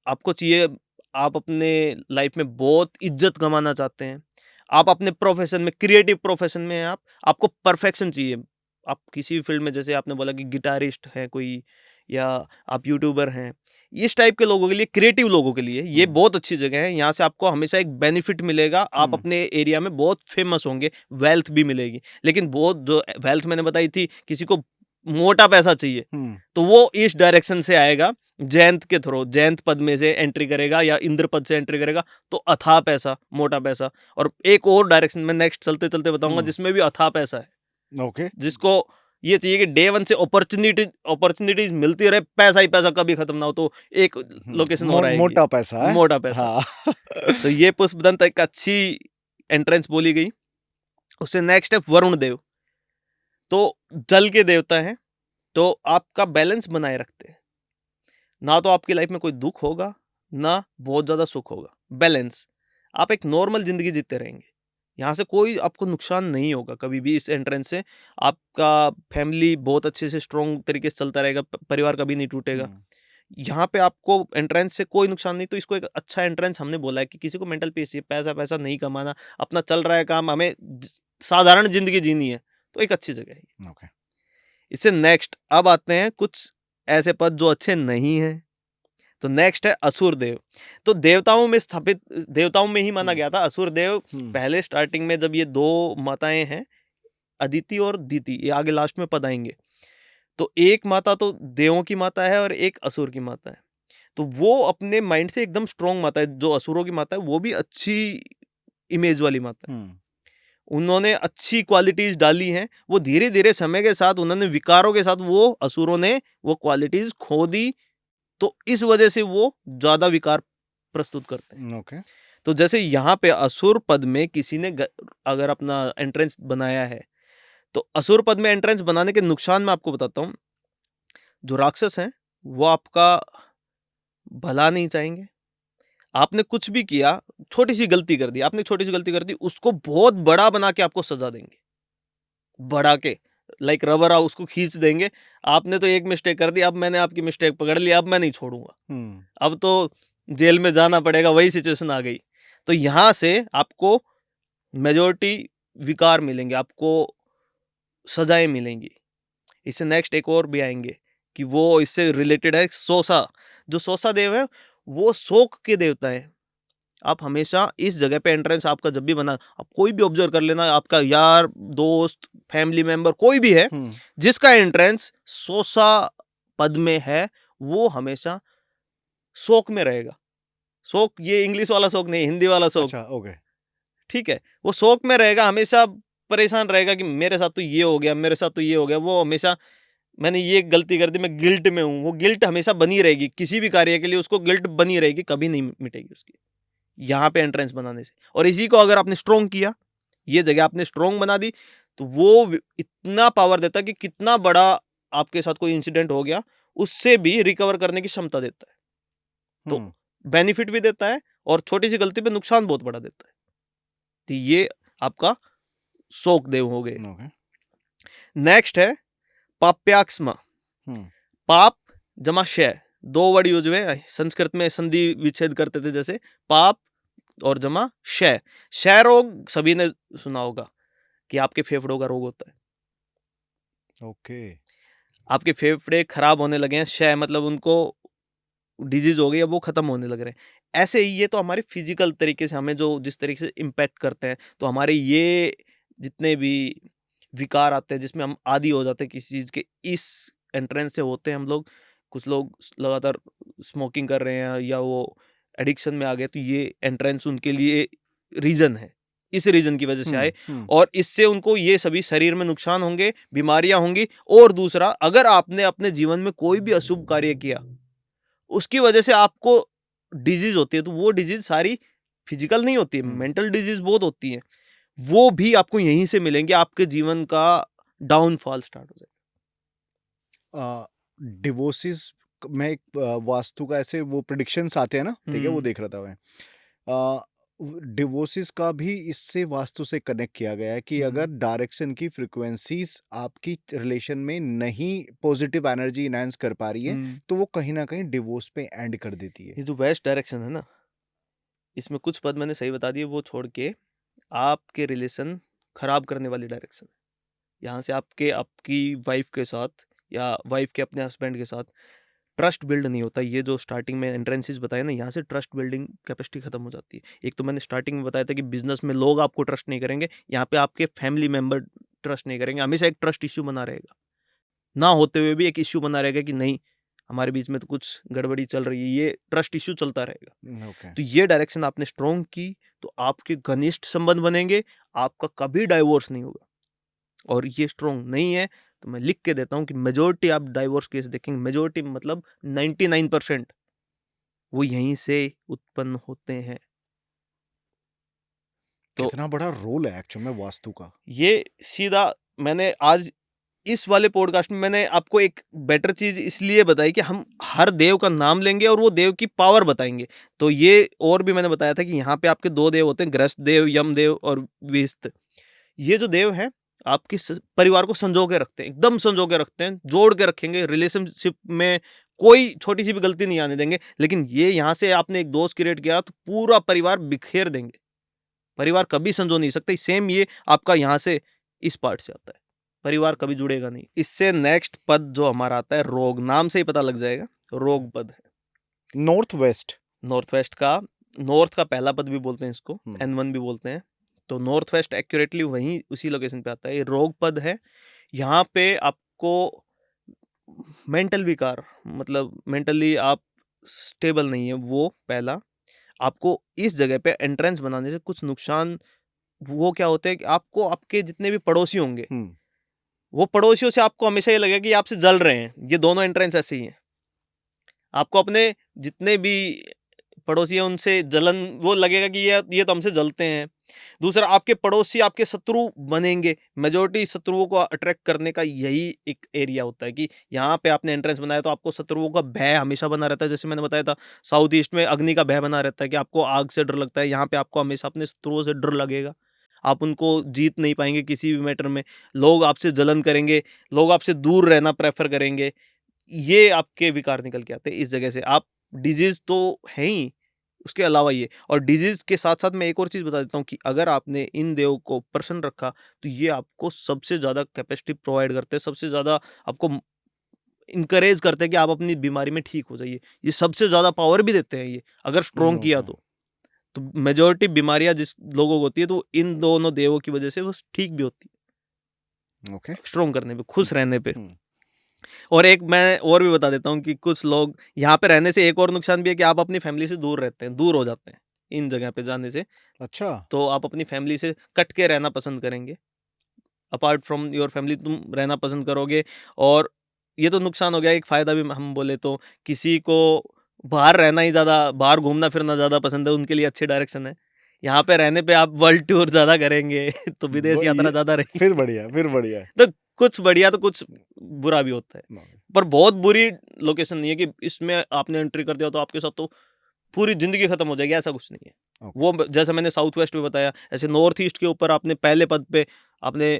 आपको चाहिए, आप अपने लाइफ में बहुत इज्जत कमाना चाहते हैं, आप अपने प्रोफेशन में, क्रिएटिव प्रोफेशन में हैं, आप आपको परफेक्शन चाहिए। आप किसी भी फील्ड में, जैसे आपने बोला कि गिटारिस्ट है कोई, या आप यूट्यूबर हैं, इस टाइप के लोगों के लिए, क्रिएटिव लोगों के लिए ये हम्म। बहुत अच्छी जगह है। यहाँ से आपको हमेशा एक बेनिफिट मिलेगा, आप हम्म। अपने एरिया में बहुत फेमस होंगे, वेल्थ भी मिलेगी। लेकिन बहुत जो वेल्थ मैंने बताई थी, किसी को मोटा पैसा चाहिए हम्म। तो वो इस डायरेक्शन से आएगा, जयंत के थ्रू, जयंत पद में से एंट्री करेगा या इंद्र पद से एंट्री करेगा तो अथाह पैसा, मोटा पैसा। और एक और डायरेक्शन में नेक्स्ट चलते चलते बताऊंगा जिसमें भी अथाह पैसा है, ओके। जिसको ये चाहिए कि डे वन से अपॉर्चुनिटीज मिलती रहे, पैसा ही पैसा कभी खत्म ना हो। तो एक लोकेशन और आएगी, मोटा पैसा है। मोटा पैसा। हाँ। तो ये पुष्पदंत एक अच्छी एंट्रेंस बोली गई। उससे नेक्स्ट है वरुण देव। तो जल के देवता हैं, तो आपका बैलेंस बनाए रखते हैं। ना तो आपकी लाइफ में कोई दुख होगा, ना बहुत ज्यादा सुख होगा, बैलेंस। आप एक नॉर्मल जिंदगी जीते रहेंगे, यहाँ से कोई आपको नुकसान नहीं होगा कभी भी। इस एंट्रेंस से आपका फैमिली बहुत अच्छे से स्ट्रॉन्ग तरीके से चलता रहेगा, परिवार कभी नहीं टूटेगा। यहाँ पे आपको एंट्रेंस से कोई नुकसान नहीं। तो इसको एक अच्छा एंट्रेंस हमने बोला है कि किसी को मेंटल पीस चाहिए, पैसा पैसा नहीं कमाना, अपना चल रहा है काम, हमें साधारण जिंदगी जीनी है, तो एक अच्छी जगह है। ओके। इससे नेक्स्ट अब आते हैं कुछ ऐसे पद जो अच्छे नहीं हैं। तो नेक्स्ट है असुर देव। तो देवताओं में स्थापित, देवताओं में ही माना गया था असुर देव। पहले स्टार्टिंग में जब ये दो माताएं हैं, अदिति और दीति, ये आगे लास्ट में पद आएंगे। तो एक माता तो देवों की माता है और एक असुर की माता है। तो वो अपने माइंड से एकदम स्ट्रॉन्ग माता है। जो असुरों की माता है वो भी अच्छी इमेज वाली माता है, उन्होंने अच्छी क्वालिटीज डाली हैं। वो धीरे धीरे समय के साथ उन्होंने विकारों के साथ वो असुरों ने वो क्वालिटीज खो दी, तो इस वजह से वो ज्यादा विकार प्रस्तुत करते हैं। ओके। तो जैसे यहाँ पे असुर पद में किसी ने अगर अपना एंट्रेंस बनाया है, तो असुर पद में एंट्रेंस बनाने के नुकसान मैं आपको बताता हूँ। जो राक्षस हैं वो आपका भला नहीं चाहेंगे। आपने कुछ भी किया, छोटी सी गलती कर दी, आपने छोटी सी गलती कर दी, उसको बहुत बड़ा बना के आपको सजा देंगे, बढ़ा के, लाइक रबर आओ उसको खींच देंगे। आपने तो एक मिस्टेक कर दी, अब मैंने आपकी मिस्टेक पकड़ ली, अब मैं नहीं छोड़ूंगा, अब तो जेल में जाना पड़ेगा, वही सिचुएशन आ गई। तो यहां से आपको मेजोरिटी विकार मिलेंगे, आपको सजाएं मिलेंगी। इससे नेक्स्ट एक और भी आएंगे कि वो इससे रिलेटेड है सोसा। जो सोसा देव है वो शोक के देवता है। आप हमेशा इस जगह पे एंट्रेंस आपका जब भी बना, आप कोई भी ऑब्जर्व कर लेना, आपका यार दोस्त फैमिली मेंबर कोई भी है जिसका एंट्रेंस सोसा पद में है, वो हमेशा शोक में रहेगा। शोक ये इंग्लिश वाला शोक नहीं, हिंदी वाला शोक। अच्छा, ओके। ठीक है, वो शोक में रहेगा, हमेशा परेशान रहेगा कि मेरे साथ तो ये हो गया, मेरे साथ तो ये हो गया। वो हमेशा मैंने ये गलती कर दी, मैं गिल्ट में हूँ, वो गिल्ट हमेशा बनी रहेगी, किसी भी कार्य के लिए उसको गिल्ट बनी रहेगी, कभी नहीं मिटेगी उसकी, यहाँ पे एंट्रेंस बनाने से। और इसी को अगर आपने स्ट्रोंग किया, ये जगह आपने स्ट्रोंग बना दी, तो वो इतना पावर देता है कि कितना बड़ा आपके साथ कोई इंसिडेंट हो गया, उससे भी रिकवर करने की क्षमता देता है। तो बेनिफिट भी देता है और छोटी सी गलती पे नुकसान बहुत बड़ा देता है। तो ये आपका शोक देव हो गए। नेक्स्ट है पाप्याक्ष्मा। पाप जमा क्षय, दो वर्ड यूज हुए संस्कृत में, संधि विच्छेद करते थे जैसे, पाप और जमा क्षय। क्षय रोग सभी ने सुना होगा कि आपके फेफड़ों का रोग होता है। ओके। आपके फेफड़े खराब होने लगे हैं, क्षय मतलब उनको डिजीज हो गई है, वो खत्म होने लग रहे हैं। ऐसे ही ये तो हमारे फिजिकल तरीके से हमें जो जिस तरीके से इम्पैक्ट करते हैं, तो हमारे ये जितने भी विकार आते हैं जिसमें हम आदी हो जाते हैं किसी चीज के, इस एंट्रेंस से होते हैं हम लोग। कुछ लोग लगातार स्मोकिंग कर रहे हैं या वो एडिक्शन में आ गए, तो ये एंट्रेंस उनके लिए रीजन है, इस रीजन की वजह से आए, और इससे उनको ये सभी शरीर में नुकसान होंगे, बीमारियां होंगी। और दूसरा, अगर आपने अपने जीवन में कोई भी अशुभ कार्य किया, उसकी वजह से आपको डिजीज होती है, तो वो डिजीज सारी फिजिकल नहीं होती है, मेंटल डिजीज बहुत होती है, वो भी आपको यहीं से मिलेंगे। आपके जीवन का डाउनफॉल स्टार्ट हो जाएगा। डिवोर्सेस में एक वास्तु का ऐसे वो प्रेडिक्शंस आते हैं ना, ठीक है, वो देख रहा था मैं। डिवोर्सेस का भी इससे वास्तु से कनेक्ट किया गया है कि अगर डायरेक्शन की फ्रीक्वेंसीज आपकी रिलेशन में नहीं पॉजिटिव एनर्जी इनहैंस कर पा रही है, तो वो कहीं ना कहीं डिवोर्स पे एंड कर देती है। ये जो वेस्ट डायरेक्शन है ना, इसमें कुछ पद मैंने सही बता दिए, वो छोड़ के आपके रिलेशन खराब करने वाली डायरेक्शन है। यहाँ से आपकी वाइफ के साथ या वाइफ के अपने हस्बैंड के साथ ट्रस्ट बिल्ड नहीं होता। ये जो स्टार्टिंग में एंट्रेंसेस बताया ना, यहाँ से ट्रस्ट बिल्डिंग कैपेसिटी खत्म हो जाती है। एक तो मैंने स्टार्टिंग में बताया था कि बिजनेस में लोग आपको ट्रस्ट नहीं करेंगे, यहाँ पे आपके फैमिली मेंबर ट्रस्ट नहीं करेंगे, हमेशा एक ट्रस्ट इश्यू बना रहेगा, ना होते हुए भी एक इश्यू बना रहेगा कि नहीं हमारे बीच में तो कुछ गड़बड़ी चल रही है, ये ट्रस्ट इश्यू चलता रहेगा। तो ये डायरेक्शन आपने स्ट्रॉन्ग की तो आपके घनिष्ठ संबंध बनेंगे, आपका कभी डाइवोर्स नहीं होगा। और ये स्ट्रॉन्ग नहीं है तो मैं लिख के देता हूं कि मेजोरिटी आप डाइवोर्स केस देखेंगे, मेजोरिटी मतलब 99% वो यहीं से उत्पन्न होते हैं। तो कितना बड़ा रोल है एक्चुअल में वास्तु का। ये सीधा मैंने आज इस वाले पॉडकास्ट में मैंने आपको एक बेटर चीज इसलिए बताई कि हम हर देव का नाम लेंगे और वो देव की पावर बताएंगे। तो ये और भी मैंने बताया था कि यहाँ पे आपके दो देव होते हैं, ग्रस्त देव, यम देव और विस्त। ये जो देव हैं आपके परिवार को संजो के रखते हैं, एकदम संजो के रखते हैं, जोड़ के रखेंगे, रिलेशनशिप में कोई छोटी सी भी गलती नहीं आने देंगे। लेकिन ये यहाँ से आपने एक दोस्त क्रिएट किया तो पूरा परिवार बिखेर देंगे, परिवार कभी संजो नहीं सकते। सेम ये आपका यहाँ से इस पार्ट से आता है, परिवार कभी जुड़ेगा नहीं। इससे नेक्स्ट पद जो हमारा आता है रोग, नाम से ही पता लग जाएगा, रोग पद है। नॉर्थ वेस्ट, नॉर्थ वेस्ट का, नॉर्थ का पहला पद भी बोलते हैं इसको, N1 भी बोलते हैं। तो नॉर्थ वेस्ट एक्यूरेटली वहीं उसी लोकेशन पे आता है। ये रोग पद है। यहाँ पे आपको मेंटल विकार, मतलब मेंटली आप स्टेबल नहीं है, वो पहला। आपको इस जगह पे एंट्रेंस बनाने से कुछ नुकसान वो क्या होते हैं कि आपको आपके जितने भी पड़ोसी होंगे, वो पड़ोसियों से आपको हमेशा ये लगेगा कि आपसे जल रहे हैं। ये दोनों एंट्रेंस ऐसे ही हैं। आपको अपने जितने भी पड़ोसी हैं उनसे जलन, वो लगेगा कि ये तो हमसे जलते हैं। दूसरा, आपके पड़ोसी आपके शत्रु बनेंगे। मेजोरिटी शत्रुओं को अट्रैक्ट करने का यही एक एरिया होता है कि यहाँ पे आपने एंट्रेंस बनाया तो आपको शत्रुओं का भय हमेशा बना रहता है। जैसे मैंने बताया था, साउथ ईस्ट में अग्नि का भय बना रहता है कि आपको आग से डर लगता है। यहाँ पे आपको हमेशा अपने शत्रुओं से डर लगेगा, आप उनको जीत नहीं पाएंगे किसी भी मैटर में। लोग आपसे जलन करेंगे, लोग आपसे दूर रहना प्रेफर करेंगे। ये आपके विकार निकल के आते हैं इस जगह से। आप डिजीज तो है ही, उसके अलावा ये, और डिजीज के साथ साथ मैं एक और चीज बता देता हूँ कि अगर आपने इन देव को प्रसन्न रखा तो ये आपको सबसे ज्यादा कैपेसिटी प्रोवाइड करते हैं, सबसे ज्यादा आपको इंकरेज करते हैं कि आप अपनी बीमारी में ठीक हो जाइए। ये सबसे ज्यादा पावर भी देते हैं ये, अगर स्ट्रॉन्ग किया तो। तो मेजोरिटी बीमारियां जिस लोगों को होती है तो वो इन दोनों देवों की वजह से वो ठीक भी होती है, ओके। स्ट्रोंग करने पे, खुश रहने पे। हम्म, और एक मैं और भी बता देता हूँ कि कुछ लोग यहाँ पे रहने से एक और नुकसान भी है कि आप अपनी फैमिली से दूर रहते हैं, दूर हो जाते हैं इन जगह पे जाने से। अच्छा। तो आप अपनी फैमिली से कट के रहना पसंद करेंगे, अपार्ट फ्रॉम योर फैमिली तुम रहना पसंद करोगे। और ये तो नुकसान हो गया। एक फ़ायदा भी हम बोले तो किसी को बाहर रहना ही ज़्यादा, बाहर घूमना फिरना ज़्यादा पसंद है, उनके लिए अच्छी डायरेक्शन है। यहाँ पे रहने पे आप वर्ल्ड टूर ज़्यादा करेंगे तो विदेश यात्रा ये ज़्यादा रहेगी। फिर बढ़िया, फिर बढ़िया। तो कुछ बढ़िया तो कुछ बुरा भी होता है। नो, पर बहुत बुरी लोकेशन नहीं है कि इसमें आपने एंट्री कर दिया तो आपके साथ तो पूरी ज़िंदगी खत्म हो जाएगी, ऐसा कुछ नहीं है। ओके। वो जैसे मैंने साउथ वेस्ट में बताया, ऐसे नॉर्थ ईस्ट के ऊपर आपने पहले पद पे आपने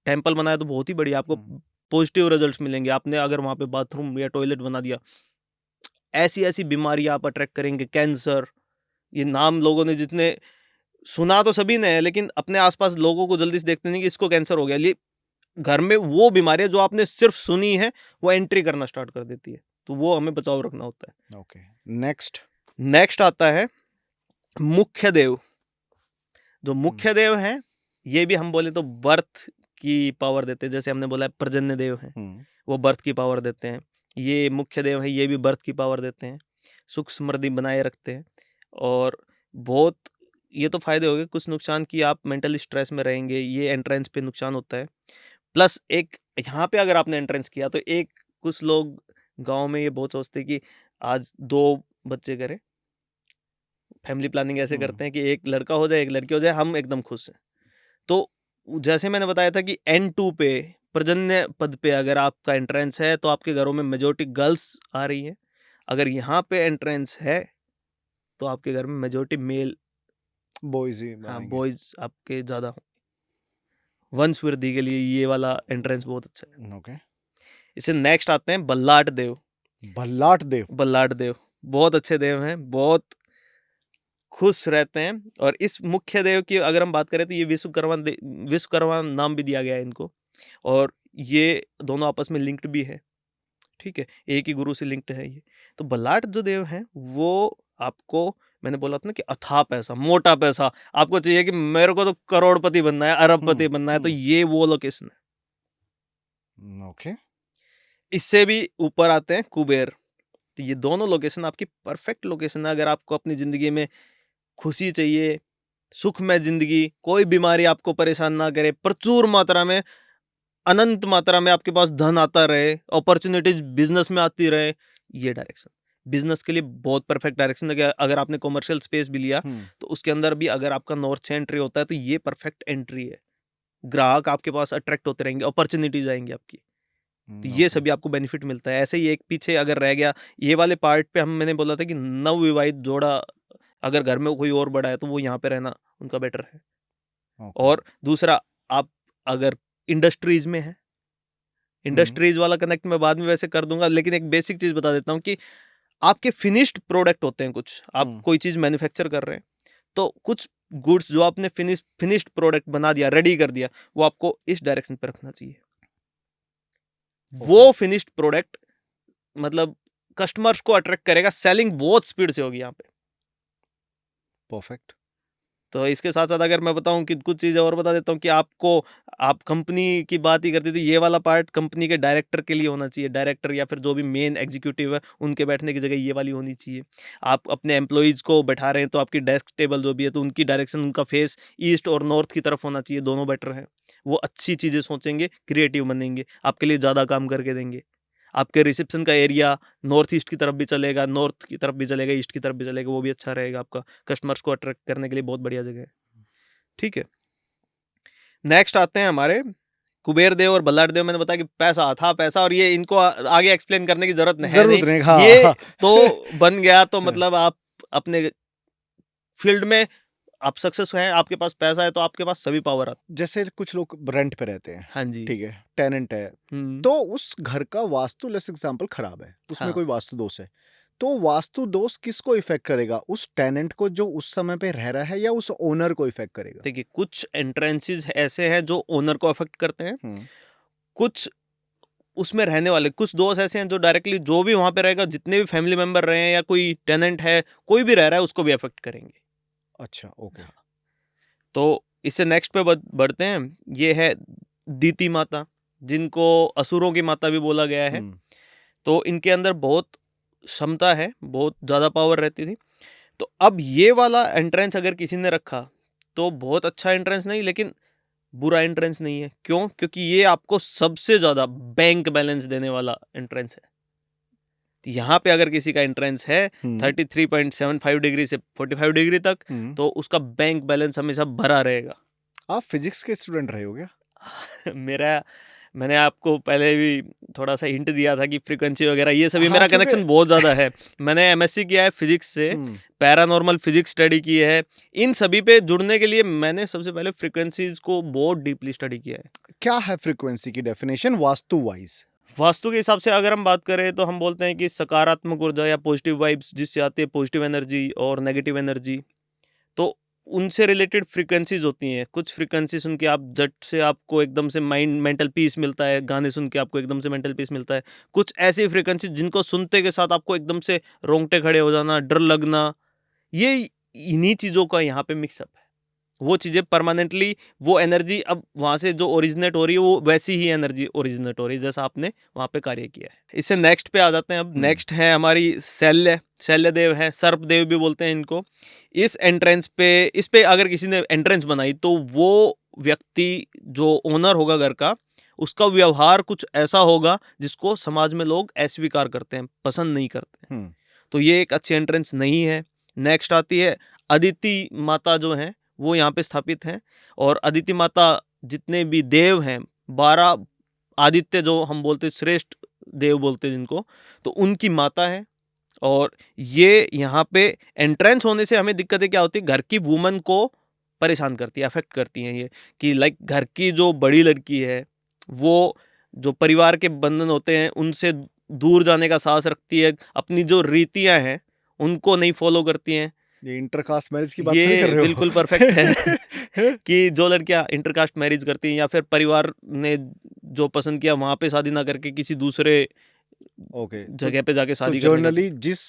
टेम्पल बनाया तो बहुत ही बढ़िया, आपको पॉजिटिव रिजल्ट्स मिलेंगे। आपने अगर वहाँ पे बाथरूम या टॉयलेट बना दिया, ऐसी-ऐसी बीमारियाँ आप अट्रैक्ट करेंगे, कैंसर, ये नाम लोगों ने जितने सुना तो सभी ने है, लेकिन अपने आस-पास लोगों को जल्दी से देखते नहीं कि इसको कैंसर हो गया। ये घर में वो बीमारियाँ जो आपने सिर्फ सुनी है, वो एंट्री करना स्टार्ट कर देती है। तो वो हमें बचाव रखना होता है। ओके। नेक्स्ट। नेक्स्ट आता है मुख्य देव। जो मुख्य देव हैं, ये भी हम बोले तो बर्थ की पावर देते हैं। जैसे हमने बोला पर्जन्य देव हैं, वो बर्थ की पावर देते हैं। ये मुख्य देव हैं, ये भी बर्थ की पावर देते हैं, सुख समृद्धि बनाए रखते हैं। और बहुत ये तो फायदे हो गए। कुछ नुकसान की आप मेंटली स्ट्रेस में रहेंगे, ये एंट्रेंस पे नुकसान होता है। प्लस एक यहाँ पे अगर आपने एंट्रेंस किया तो एक कुछ लोग गांव में ये बहुत सोचते हैं कि आज 2 बच्चे करें, फैमिली प्लानिंग ऐसे करते हैं कि एक लड़का हो जाए, एक लड़की हो जाए, हम एकदम खुश हैं। तो जैसे मैंने बताया था कि N2 पे पर्जन्य पद पे अगर आपका एंट्रेंस है तो आपके घरों में मेजॉरिटी गर्ल्स आ रही है। अगर यहाँ पे एंट्रेंस है तो आपके घर में मेजॉरिटी मेल, बॉयज ही हाँ मानेंगे। बॉयज आपके ज़्यादा हों। वंश वृद्धि के लिए ये वाला एंट्रेंस बहुत अच्छा है। ओके। इससे नेक्स्ट आते हैं बल्लाट देव। भल्लाट देव। बल्लाट देव बहुत अच्छे देव हैं, बहुत खुश रहते हैं। और इस मुख्य देव की अगर हम बात करें तो ये विश्वकर्मा नाम भी दिया गया है इनको। और ये दोनों आपस में लिंक्ड भी है, ठीक है, एक ही गुरु से लिंक्ड है ये। तो बल्लाट जो देव हैं वो आपको, मैंने बोला था ना कि अथाह पैसा, मोटा पैसा आपको चाहिए कि मेरे को तो करोड़पति बनना है, अरबपति बनना है, तो ये वो लोकेशन है। ओके। इससे भी ऊपर आते हैं कुबेर। तो ये दोनों लोकेशन आपकी परफेक्ट लोकेशन है अगर आपको अपनी जिंदगी में खुशी चाहिए, सुखमय जिंदगी, कोई बीमारी आपको परेशान ना करे, प्रचुर मात्रा में, अनंत मात्रा में आपके पास धन आता रहे, अपॉर्चुनिटीज बिजनेस में आती रहे। ये डायरेक्शन बिजनेस के लिए बहुत परफेक्ट डायरेक्शन है कि अगर आपने कमर्शियल स्पेस भी लिया तो उसके अंदर भी अगर आपका नॉर्थ से एंट्री होता है तो ये परफेक्ट एंट्री है। ग्राहक आपके पास अट्रैक्ट होते रहेंगे, अपॉर्चुनिटीज आएंगी आपकी। तो ये सभी आपको बेनिफिट मिलता है। ऐसे ही एक पीछे अगर रह गया ये वाले पार्ट पे, हम मैंने बोला था कि नवविवाहित जोड़ा अगर घर में कोई और बड़ा है तो वो यहाँ पे रहना उनका बेटर है। और दूसरा, आप अगर इंडस्ट्रीज में है, इंडस्ट्रीज वाला कनेक्ट मैं बाद में वैसे कर दूंगा, लेकिन एक बेसिक चीज बता देता हूँ कि आपके फिनिश्ड प्रोडक्ट होते हैं कुछ, आप कोई चीज मैन्युफैक्चर कर रहे हैं तो कुछ गुड्स जो आपने फिनिश्ड प्रोडक्ट बना दिया, रेडी कर दिया, वो आपको इस डायरेक्शन पे रखना चाहिए। वो फिनिश्ड प्रोडक्ट मतलब कस्टमर्स को अट्रैक्ट करेगा, सेलिंग बहुत स्पीड से होगी यहाँ पे। परफेक्ट। तो इसके साथ साथ अगर मैं बताऊं कि कुछ चीज़ें और बता देता हूं कि आपको, आप कंपनी की बात ही करते थे, ये वाला पार्ट कंपनी के डायरेक्टर के लिए होना चाहिए। डायरेक्टर या फिर जो भी मेन एग्जीक्यूटिव है उनके बैठने की जगह ये वाली होनी चाहिए। आप अपने एम्प्लॉयज़ को बैठा रहे हैं तो आपकी डेस्क टेबल जो भी है तो उनकी डायरेक्शन, उनका फेस ईस्ट और नॉर्थ की तरफ होना चाहिए, दोनों बेटर है। वो अच्छी चीज़ें सोचेंगे, क्रिएटिव बनेंगे, आपके लिए ज़्यादा काम करके देंगे। आपके रिसेप्शन का एरिया नॉर्थ ईस्ट की तरफ भी चलेगा, नॉर्थ की तरफ भी चलेगा, ईस्ट की तरफ भी चलेगा, वो भी अच्छा रहेगा आपका। कस्टमर्स को अट्रैक्ट करने के लिए बहुत बढ़िया जगह है, ठीक है। नेक्स्ट आते हैं हमारे कुबेर देव और बल्लाट देव। मैंने बताया कि पैसा था पैसा, और ये इनको आगे एक्सप्लेन करने की जरूरत नहीं। हाँ, ये हाँ। तो बन गया तो मतलब आप अपने फील्ड में आप सक्सेस हैं, आपके पास पैसा है तो आपके पास सभी पावर आता। जैसे कुछ लोग रेंट पे रहते हैं, हाँ जी, ठीक है, टेनेंट है, तो उस घर का वास्तु लेस एग्जांपल खराब है, उसमें हाँ। कोई वास्तु दोष है, तो वास्तु दोष किसको इफेक्ट करेगा? उस टेनेंट को जो उस समय पे रह रहा है, या उस ओनर को इफेक्ट करेगा? देखिए, कुछ एंट्रेंसेस ऐसे हैं जो ओनर को अफेक्ट करते हैं, कुछ उसमें रहने वाले, कुछ दोस्त ऐसे हैं जो डायरेक्टली जो भी वहां पे रहेगा, जितने भी फैमिली मेंबर रहे हैं या कोई टेनेंट है, कोई भी रह रहा है, उसको भी अफेक्ट करेंगे। अच्छा, ओके। तो इससे नेक्स्ट पे बढ़ते हैं। ये है दीति माता, जिनको असुरों की माता भी बोला गया है। तो इनके अंदर बहुत क्षमता है, बहुत ज़्यादा पावर रहती थी। तो अब ये वाला एंट्रेंस अगर किसी ने रखा तो बहुत अच्छा एंट्रेंस नहीं, लेकिन बुरा एंट्रेंस नहीं है। क्यों? क्योंकि ये आपको सबसे ज़्यादा बैंक बैलेंस देने वाला एंट्रेंस है। यहाँ पे अगर किसी का एंट्रेंस है 33.75 डिग्री से 45 डिग्री तक, तो उसका बैंक बैलेंस हमेशा भरा रहेगा। आप फिजिक्स के स्टूडेंट रहे हो क्या? मैंने आपको पहले भी थोड़ा सा हिंट दिया था कि फ्रीक्वेंसी वगैरह ये सभी हाँ, मेरा क्योंकि कनेक्शन बहुत ज़्यादा है। मैंने एमएससी किया है फिजिक्स से, पैरानॉर्मल फिजिक्स स्टडी की है। इन सभी पे जुड़ने के लिए मैंने सबसे पहले फ्रीक्वेंसीज को बहुत डीपली स्टडी किया है। क्या है फ्रीक्वेंसी की डेफिनेशन वास्तु वाइज? वास्तु के हिसाब से अगर हम बात करें तो हम बोलते हैं कि सकारात्मक ऊर्जा या पॉजिटिव वाइब्स जिससे आती है, पॉजिटिव एनर्जी और नेगेटिव एनर्जी, तो उनसे रिलेटेड फ्रीक्वेंसीज होती हैं। कुछ फ्रीक्वेंसी सुन के आप झट से आपको एकदम से माइंड मेंटल पीस मिलता है, गाने सुन के आपको एकदम से मेंटल पीस मिलता है। कुछ ऐसी फ्रीक्वेंसी जिनको सुनते के साथ आपको एकदम से रोंगटे खड़े हो जाना, डर लगना, ये इन्हीं चीज़ों का यहाँ पे मिक्सअप है। वो चीज़ें परमानेंटली, वो एनर्जी अब वहाँ से जो ओरिजिनेट हो रही है वो वैसी ही एनर्जी ओरिजिनेट हो रही है जैसा आपने वहाँ पे कार्य किया है। इससे नेक्स्ट पे आ जाते हैं। अब नेक्स्ट है हमारी शैल्य देव है, सर्प देव भी बोलते हैं इनको। इस एंट्रेंस पे, इस पे अगर किसी ने एंट्रेंस बनाई तो वो व्यक्ति जो ओनर होगा घर का, उसका व्यवहार कुछ ऐसा होगा जिसको समाज में लोग अस्वीकार करते हैं, पसंद नहीं करते। तो ये एक अच्छी एंट्रेंस नहीं है। नेक्स्ट आती है अदिति माता जो है वो यहाँ पे स्थापित हैं। और अदिति माता जितने भी देव हैं, 12 आदित्य जो हम बोलते हैं, श्रेष्ठ देव बोलते हैं जिनको, तो उनकी माता है। और ये यहाँ पे एंट्रेंस होने से हमें दिक्कतें क्या होती है, घर की वुमन को परेशान करती है, अफेक्ट करती हैं ये, कि लाइक घर की जो बड़ी लड़की है वो जो परिवार के बंधन होते हैं उनसे दूर जाने का साहस रखती है, अपनी जो रीतियां हैं उनको नहीं फॉलो करती हैं। ये इंटरकास्ट मैरिज की बात तो नहीं कर ये रहे हो? बिल्कुल परफेक्ट है कि जो लड़कियां इंटरकास्ट मैरिज करती हैं या फिर परिवार ने जो पसंद किया वहां पे शादी ना करके किसी दूसरे जगह पे जाके शादी तो करने जनरली जिस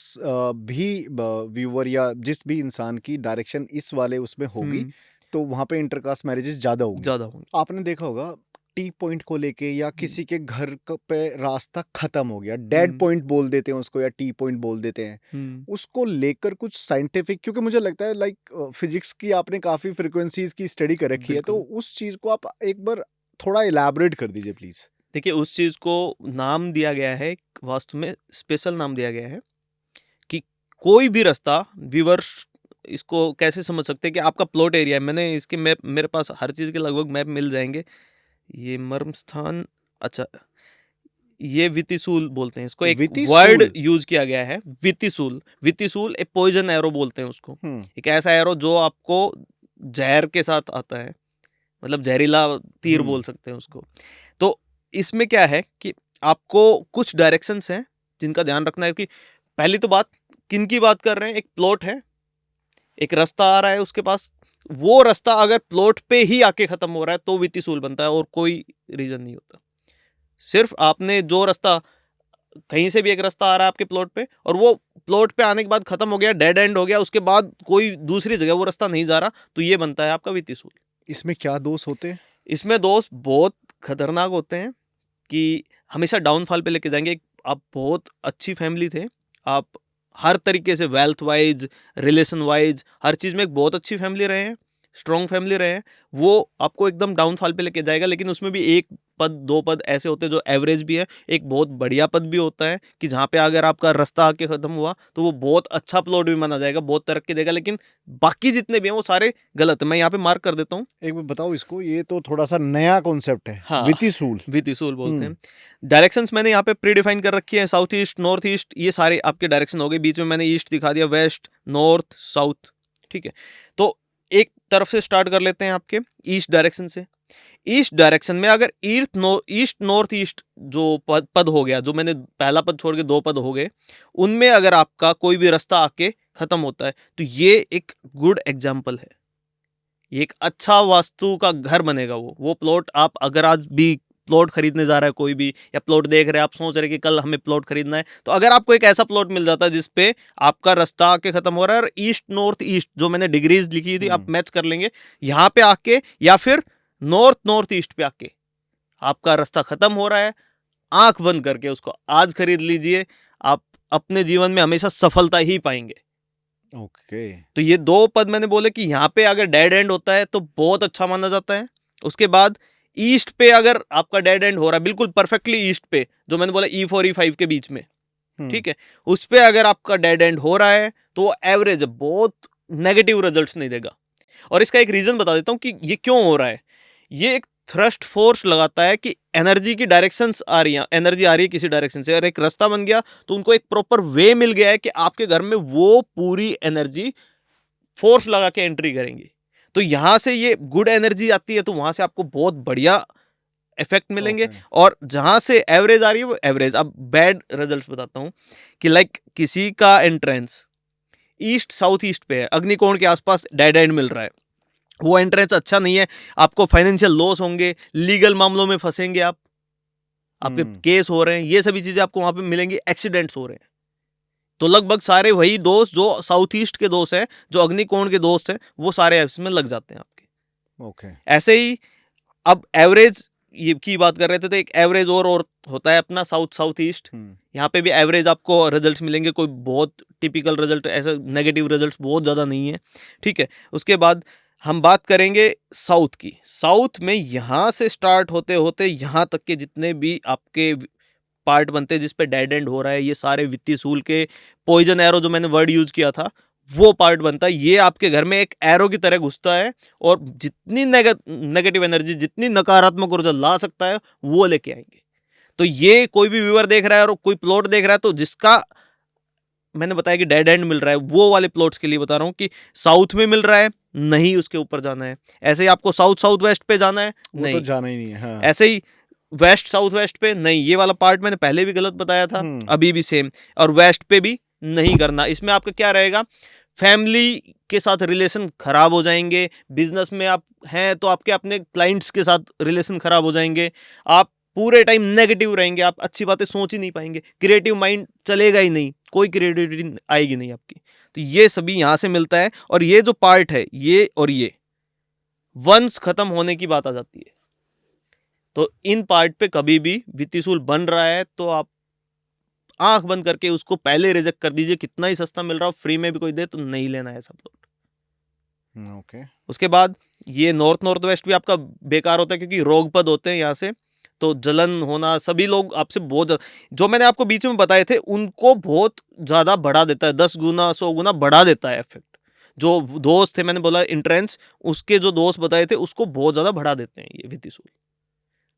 भी व्यूअर या जिस भी इंसान की डायरेक्शन इस वाले उसमें होगी तो वहां पे इंटरकास्ट मैरिजेस ज्यादा होंगी। आपने देखा होगा टी पॉइंट को लेके या किसी के घर पे रास्ता खत्म हो गया, डेड पॉइंट बोल देते हैं उसको या टी पॉइंट बोल देते हैं, उसको लेकर कुछ साइंटिफिक, क्योंकि मुझे लगता है लाइक फिजिक्स की आपने काफी फ्रीक्वेंसीज की स्टडी कर रखी है, तो उस चीज को आप एक बार थोड़ा इलैबोरेट कर दीजिए प्लीज। देखिए, उस चीज को नाम दिया गया है, वास्तु में स्पेशल नाम दिया गया है कि कोई भी रास्ता, व्यूअर्स इसको कैसे समझ सकते हैं कि आपका प्लॉट एरिया है। मैंने इसके मैप, मेरे पास हर चीज के लगभग मैप मिल जाएंगे। ये मर्म स्थान, अच्छा ये वितिशूल बोलते हैं इसको, एक वर्ड यूज किया गया है वितिशूल। वितिशूल एक पॉइजन एरो बोलते हैं उसको, एक ऐसा एरो जो आपको जहर के साथ आता है, मतलब जहरीला तीर बोल सकते हैं उसको। तो इसमें क्या है कि आपको कुछ डायरेक्शंस हैं जिनका ध्यान रखना है कि पहली तो बात किन की बात कर रहे हैं। एक प्लॉट है, एक रास्ता आ रहा है उसके पास, वो रास्ता अगर प्लॉट पे ही आके खत्म हो रहा है तो वितिशूल बनता है और कोई रीजन नहीं होता। सिर्फ आपने जो रास्ता, कहीं से भी एक रास्ता आ रहा है आपके प्लॉट पे और वो प्लॉट पे आने के बाद खत्म हो गया, डेड एंड हो गया, उसके बाद कोई दूसरी जगह वो रास्ता नहीं जा रहा, तो ये बनता है आपका वितिशूल। इसमें क्या दोष होते हैं? इसमें दोष बहुत खतरनाक होते हैं कि हमेशा डाउनफॉल पे लेके जाएंगे। आप बहुत अच्छी फैमिली थे, आप हर तरीके से वेल्थ वाइज, रिलेशन वाइज, हर चीज़ में एक बहुत अच्छी फैमिली रहे हैं, स्ट्रॉन्ग फैमिली रहे हैं, वो आपको एकदम डाउनफॉल पे लेके जाएगा। लेकिन उसमें भी एक पद, दो पद ऐसे होते हैं जो एवरेज भी है, एक बहुत बढ़िया पद भी होता है कि जहाँ पे अगर आपका रास्ता आके खत्म हुआ तो वो बहुत अच्छा प्लॉट भी माना जाएगा, बहुत तरक्की देगा। लेकिन बाकी जितने भी हैं वो सारे गलत है। मैं यहाँ पे मार्क कर देता हूँ। एक बार बताओ इसको, ये तो थोड़ा सा नया कॉन्सेप्ट है। हाँ, वितिशूल, वितिशूल बोलते हैं। डायरेक्शंस मैंने यहाँ पे प्री डिफाइन कर रखी है, साउथ ईस्ट, नॉर्थ ईस्ट, ये सारे आपके डायरेक्शन हो गए। बीच में मैंने ईस्ट दिखा दिया, वेस्ट, नॉर्थ, साउथ, ठीक है। तो एक तरफ से स्टार्ट कर लेते हैं आपके ईस्ट डायरेक्शन से। ईस्ट डायरेक्शन में अगर ईस्ट नॉर्थ ईस्ट जो पद हो गया, जो मैंने पहला पद छोड़ के 2 पद हो गए, उनमें अगर आपका कोई भी रास्ता आके खत्म होता है तो ये एक गुड एग्जाम्पल है, ये एक अच्छा वास्तु का घर बनेगा। वो प्लॉट आप अगर आज भी प्लॉट खरीदने जा रहा है कोई भी, या प्लॉट देख रहे हैं, आप सोच रहे हैं कि कल हमें प्लॉट खरीदना है, तो अगर आपको एक ऐसा प्लॉट मिल जाता है जिसपे आपका रास्ता आके खत्म हो रहा है और ईस्ट नॉर्थ ईस्ट जो मैंने डिग्रीज लिखी थी आप मैच कर लेंगे, यहाँ पे आके या फिर नॉर्थ नॉर्थ ईस्ट पे आके आपका रास्ता खत्म हो रहा है, आंख बंद करके उसको आज खरीद लीजिए, आप अपने जीवन में हमेशा सफलता ही पाएंगे। ओके। तो ये 2 पद मैंने बोले कि यहाँ पे अगर डेड एंड होता है तो बहुत अच्छा माना जाता है। उसके बाद ईस्ट पे अगर आपका डेड एंड हो रहा है बिल्कुल परफेक्टली ईस्ट पे, जो मैंने बोला E4 E5 के बीच में, ठीक है, उस पे अगर आपका डेड एंड हो रहा है तो वो एवरेज है, बहुत नेगेटिव रिजल्ट्स नहीं देगा। और इसका एक रीजन बता देता हूँ कि ये क्यों हो रहा है। ये एक थ्रस्ट फोर्स लगाता है कि एनर्जी की डायरेक्शंस आ रही हैं, एनर्जी आ रही है किसी डायरेक्शन से, और एक रास्ता बन गया तो उनको एक प्रॉपर वे मिल गया है कि आपके घर में वो पूरी एनर्जी फोर्स लगा के एंट्री करेंगी। तो यहां से ये गुड एनर्जी आती है तो वहां से आपको बहुत बढ़िया इफेक्ट मिलेंगे। और जहां से एवरेज आ रही है वो एवरेज। अब बैड रिजल्ट्स बताता हूं कि लाइक किसी का एंट्रेंस ईस्ट साउथ ईस्ट पे है, अग्निकोण के आसपास डेड एंड मिल रहा है, वो एंट्रेंस अच्छा नहीं है, आपको फाइनेंशियल लॉस होंगे, लीगल मामलों में फंसेंगे आप, आपके केस हो रहे हैं, ये सभी चीजें आपको वहां पे मिलेंगी, एक्सीडेंट्स हो रहे हैं। तो लगभग सारे वही दोस्त जो साउथ ईस्ट के दोस्त हैं, जो अग्निकोण के दोस्त हैं, वो सारे इसमें लग जाते हैं आपके। ओके। ऐसे ही अब एवरेज ये की बात कर रहे थे, तो एक एवरेज और होता है अपना साउथ साउथ ईस्ट। यहाँ पे भी एवरेज आपको रिजल्ट्स मिलेंगे, कोई बहुत टिपिकल रिजल्ट, ऐसा नेगेटिव रिजल्ट्स बहुत ज़्यादा नहीं है, ठीक है। उसके बाद हम बात करेंगे साउथ की। साउथ में यहाँ से स्टार्ट होते होते यहाँ तक के जितने भी आपके पार्ट बनते हैं जिस पे डेड एंड हो रहा है, ये सारे वित्तीय सूल के पॉइजन एरो जो मैंने वर्ड यूज किया था वो पार्ट बनता है। ये आपके घर में एक एरो की तरह घुसता है और जितनी नेगेटिव एनर्जी, जितनी नकारात्मक ऊर्जा ला सकता है वो लेके आएंगे। तो ये कोई भी व्यूअर देख रहा है और कोई प्लॉट देख रहा है, तो जिसका मैंने बताया कि डेड एंड मिल रहा है, वो वाले प्लॉट्स के लिए बता रहा हूँ कि साउथ में मिल रहा है, नहीं उसके ऊपर जाना है। ऐसे ही आपको साउथ साउथ वेस्ट पे जाना है, नहीं तो जाना ही नहीं है। हाँ। ऐसे ही वेस्ट साउथ वेस्ट पे नहीं, ये वाला पार्ट मैंने पहले भी गलत बताया था, अभी भी सेम। और वेस्ट पे भी नहीं करना। इसमें आपका क्या रहेगा, फैमिली के साथ रिलेशन खराब हो जाएंगे, बिजनेस में आप हैं तो आपके अपने क्लाइंट्स के साथ रिलेशन खराब हो जाएंगे, आप पूरे टाइम नेगेटिव रहेंगे, आप अच्छी बातें सोच ही नहीं पाएंगे, क्रिएटिव माइंड चलेगा ही नहीं, कोई क्रिएटिविटी आएगी नहीं आपकी। तो ये सभी यहाँ से मिलता है। और ये जो पार्ट है, ये और ये वंश खत्म होने की बात आ जाती है। तो इन पार्ट पे कभी भी वित्तीय सूल बन रहा है तो आप आंख बंद करके उसको पहले रिजेक्ट कर दीजिए। कितना ही सस्ता मिल रहा हो, फ्री में भी कोई दे तो नहीं लेना है सब प्लॉट। ओके। उसके बाद ये नॉर्थ नॉर्थ वेस्ट भी आपका बेकार होता है क्योंकि रोगपद होते हैं यहाँ से, तो जलन होना, सभी लोग आपसे बहुत जो मैंने आपको बीच में बताए थे उनको बहुत ज्यादा बढ़ा देता है, 10 गुना 100 गुना बढ़ा देता है इफेक्ट। जो दोस्त थे मैंने बोला इंट्रेंस, उसके जो दोस्त बताए थे उसको बहुत ज्यादा बढ़ा देते हैं ये वित्तीय सूल।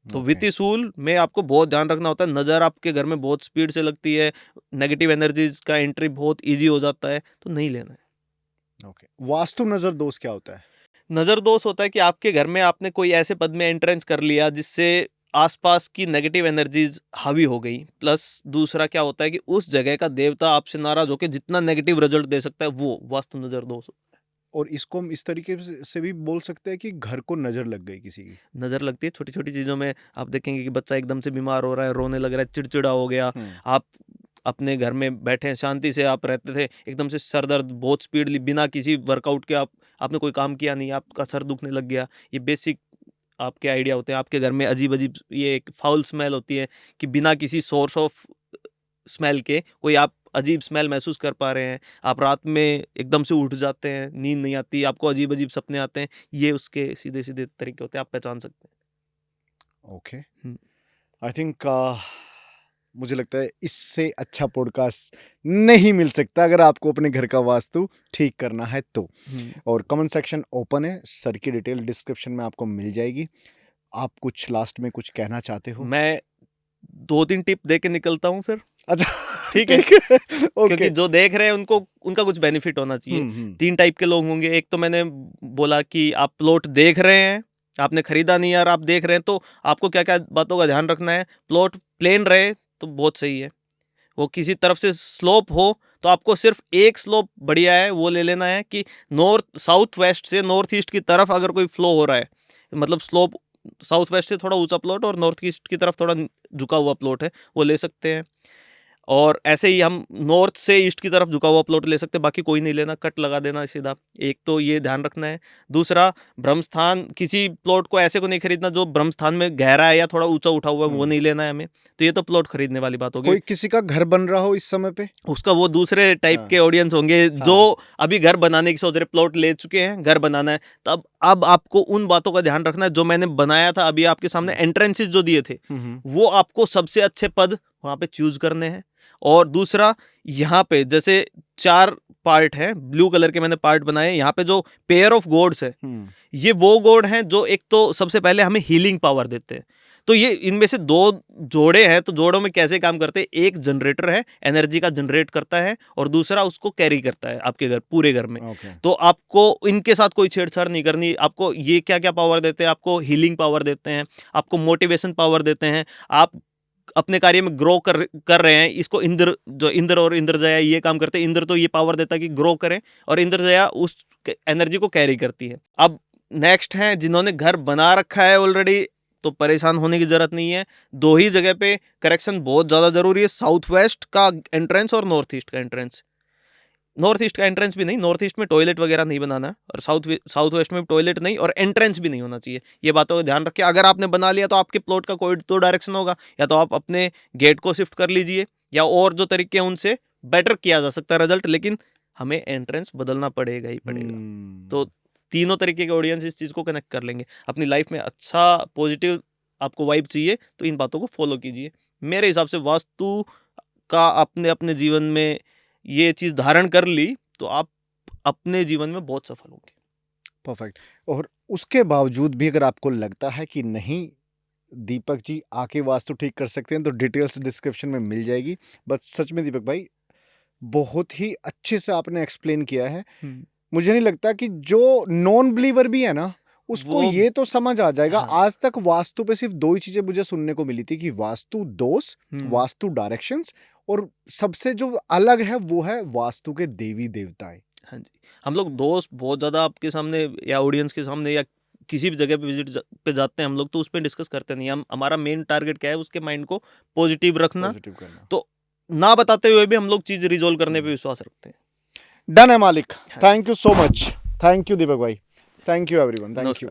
तो वित्तीय सूल में आपको बहुत ध्यान रखना होता है। नजर आपके घर में बहुत स्पीड से लगती है, नेगेटिव एनर्जीज का एंट्री बहुत इजी हो जाता है, तो नहीं लेना है। ओके। वास्तु नजर दोष क्या होता है? नजर दोष होता है कि आपके घर में आपने कोई ऐसे पद में एंट्रेंस कर लिया जिससे आसपास की नेगेटिव एनर्जीज हावी हो गई। प्लस दूसरा क्या होता है कि उस जगह का देवता आपसे नाराज होकर जितना नेगेटिव रिजल्ट दे सकता है वो वास्तु नजर दोष होता है। और इसको हम इस तरीके से भी बोल सकते हैं कि घर को नजर लग गई किसी की। नजर लगती है छोटी छोटी चीजों में। आप देखेंगे कि बच्चा एकदम से बीमार हो रहा है, रोने लग रहा है, चिड़चिड़ा हो गया, आप अपने घर में बैठे शांति से आप रहते थे, एकदम से सर दर्द बहुत स्पीडली बिना किसी वर्कआउट के आपने कोई काम किया नहीं, आपका सर दुखने लग गया। ये बेसिक आपके आइडिया होते हैं। आपके घर में अजीब अजीब ये एक फाउल स्मेल होती है कि बिना किसी सोर्स ऑफ स्मेल के कोई आप अजीब स्मेल महसूस कर पा रहे हैं। आप रात में एकदम से उठ जाते हैं, नींद नहीं आती, आपको अजीब अजीब सपने आते हैं, ये उसके सीधे सीधे तरीके होते हैं, आप पहचान सकते हैं। ओके। आई थिंक मुझे लगता है इससे अच्छा पॉडकास्ट नहीं मिल सकता अगर आपको अपने घर का वास्तु ठीक करना है तो। और कमेंट सेक्शन ओपन है, सर की डिटेल डिस्क्रिप्शन में आपको मिल जाएगी। आप कुछ लास्ट में कुछ कहना चाहते हो? मैं 2-3 टिप दे के निकलता हूँ फिर। अच्छा ठीक है। क्योंकि जो देख रहे हैं उनको उनका कुछ बेनिफिट होना चाहिए। 3 टाइप के लोग होंगे। एक तो मैंने बोला कि आप प्लॉट देख रहे हैं, आपने खरीदा नहीं यार, आप देख रहे हैं, तो आपको क्या क्या बातों का ध्यान रखना है। प्लॉट प्लेन रहे तो बहुत सही है, वो किसी तरफ से स्लोप हो तो आपको सिर्फ एक स्लोप बढ़िया है वो ले लेना है कि नॉर्थ साउथ वेस्ट से नॉर्थ ईस्ट की तरफ अगर कोई फ्लो हो रहा है, मतलब स्लोप साउथ वेस्ट से थोड़ा ऊंचा प्लॉट और नॉर्थ ईस्ट की तरफ थोड़ा झुका हुआ प्लॉट है वो ले सकते हैं। और ऐसे ही हम नॉर्थ से ईस्ट की तरफ झुका हुआ प्लॉट ले सकते हैं, बाकी कोई नहीं लेना, कट लगा देना सीधा। एक तो ये ध्यान रखना है। दूसरा, ब्रह्मस्थान, किसी प्लॉट को ऐसे को नहीं खरीदना जो ब्रह्मस्थान में गहरा है या थोड़ा ऊंचा उठा हुआ है, वो नहीं लेना है हमें। तो ये तो प्लॉट खरीदने वाली बात होगी। कोई किसी का घर बन रहा हो इस समय पे, उसका वो दूसरे टाइप हाँ। के ऑडियंस होंगे जो अभी घर बनाने की सोच रहे, प्लॉट ले चुके हैं, घर बनाना है, तब अब आपको उन बातों का ध्यान रखना है जो मैंने बनाया था अभी आपके सामने। एंट्रेंसेस जो दिए थे वो आपको सबसे अच्छे पद वहां पे चूज करने हैं। और दूसरा, यहाँ पे जैसे 4 पार्ट हैं, ब्लू कलर के मैंने पार्ट बनाए। यहाँ पे जो पेयर ऑफ गॉड्स है, ये वो गॉड हैं जो एक तो सबसे पहले हमें हीलिंग पावर देते हैं। तो ये इनमें से 2 जोड़े हैं। तो जोड़ों में कैसे काम करते हैं, एक जनरेटर है, एनर्जी का जनरेट करता है, और दूसरा उसको कैरी करता है आपके घर, पूरे घर में। तो आपको इनके साथ कोई छेड़छाड़ नहीं करनी। आपको ये क्या क्या पावर देते हैं, आपको हीलिंग पावर देते हैं, आपको मोटिवेशन पावर देते हैं, आप अपने कार्य में ग्रो कर रहे हैं। इसको इंद्र, जो इंद्र और इंद्रजया ये काम करते हैं। इंद्र तो ये पावर देता है कि ग्रो करें, और इंद्रजया उस एनर्जी को कैरी करती है। अब नेक्स्ट है जिन्होंने घर बना रखा है ऑलरेडी, तो परेशान होने की जरूरत नहीं है। 2 ही जगह पे करेक्शन बहुत ज़्यादा ज़रूरी है, साउथ वेस्ट का एंट्रेंस और नॉर्थ ईस्ट का एंट्रेंस। नॉर्थ ईस्ट का एंट्रेंस भी नहीं, नॉर्थ ईस्ट में टॉयलेट वगैरह नहीं बनाना है, और साउथ वेस्ट में टॉयलेट नहीं, और एंट्रेंस भी नहीं होना चाहिए। ये बातों का ध्यान रखिए। अगर आपने बना लिया तो आपके प्लॉट का कोई तो डायरेक्शन होगा, या तो आप अपने गेट को शिफ्ट कर लीजिए, या और जो तरीके हैं उनसे बेटर किया जा सकता है रिजल्ट, लेकिन हमें एंट्रेंस बदलना पड़ेगा ही पड़ेगा। तो तीनों तरीके के ऑडियंस इस चीज़ को कनेक्ट कर लेंगे। अपनी लाइफ में अच्छा पॉजिटिव आपको वाइब चाहिए तो इन बातों को फॉलो कीजिए। मेरे हिसाब से वास्तु का अपने अपने जीवन में ये चीज़ धारण कर ली तो आप अपने जीवन में बहुत सफल होंगे। परफेक्ट। और उसके बावजूद भी अगर आपको लगता है कि नहीं दीपक जी आके वास्तु ठीक कर सकते हैं, तो डिटेल्स डिस्क्रिप्शन में मिल जाएगी। बट सच में दीपक भाई बहुत ही अच्छे से आपने एक्सप्लेन किया है। मुझे नहीं लगता कि जो नॉन बिलीवर भी है ना उसको ये तो समझ आ जाएगा। आज तक वास्तु पे सिर्फ 2 ही चीजें मुझे सुनने को मिली थी कि वास्तु दोष, वास्तु डायरेक्शंस, और सबसे जो अलग है वो है वास्तु के देवी देवताएं। हाँ जी, हम लोग दोस्त बहुत ज़्यादा आपके सामने या ऑडियंस के सामने या किसी भी जगह पे विजिट पे जाते हैं हम लोग, तो उस पर डिस्कस करते नहीं। हम, हमारा मेन टारगेट क्या है, उसके माइंड को पॉजिटिव रखना। तो ना बताते हुए भी हम लोग चीज़ रिजोल्व करने पे विश्वास रखते हैं। डन है मालिक। Thank you so much. Thank you Deepak भाई। Thank you everyone. Thank you.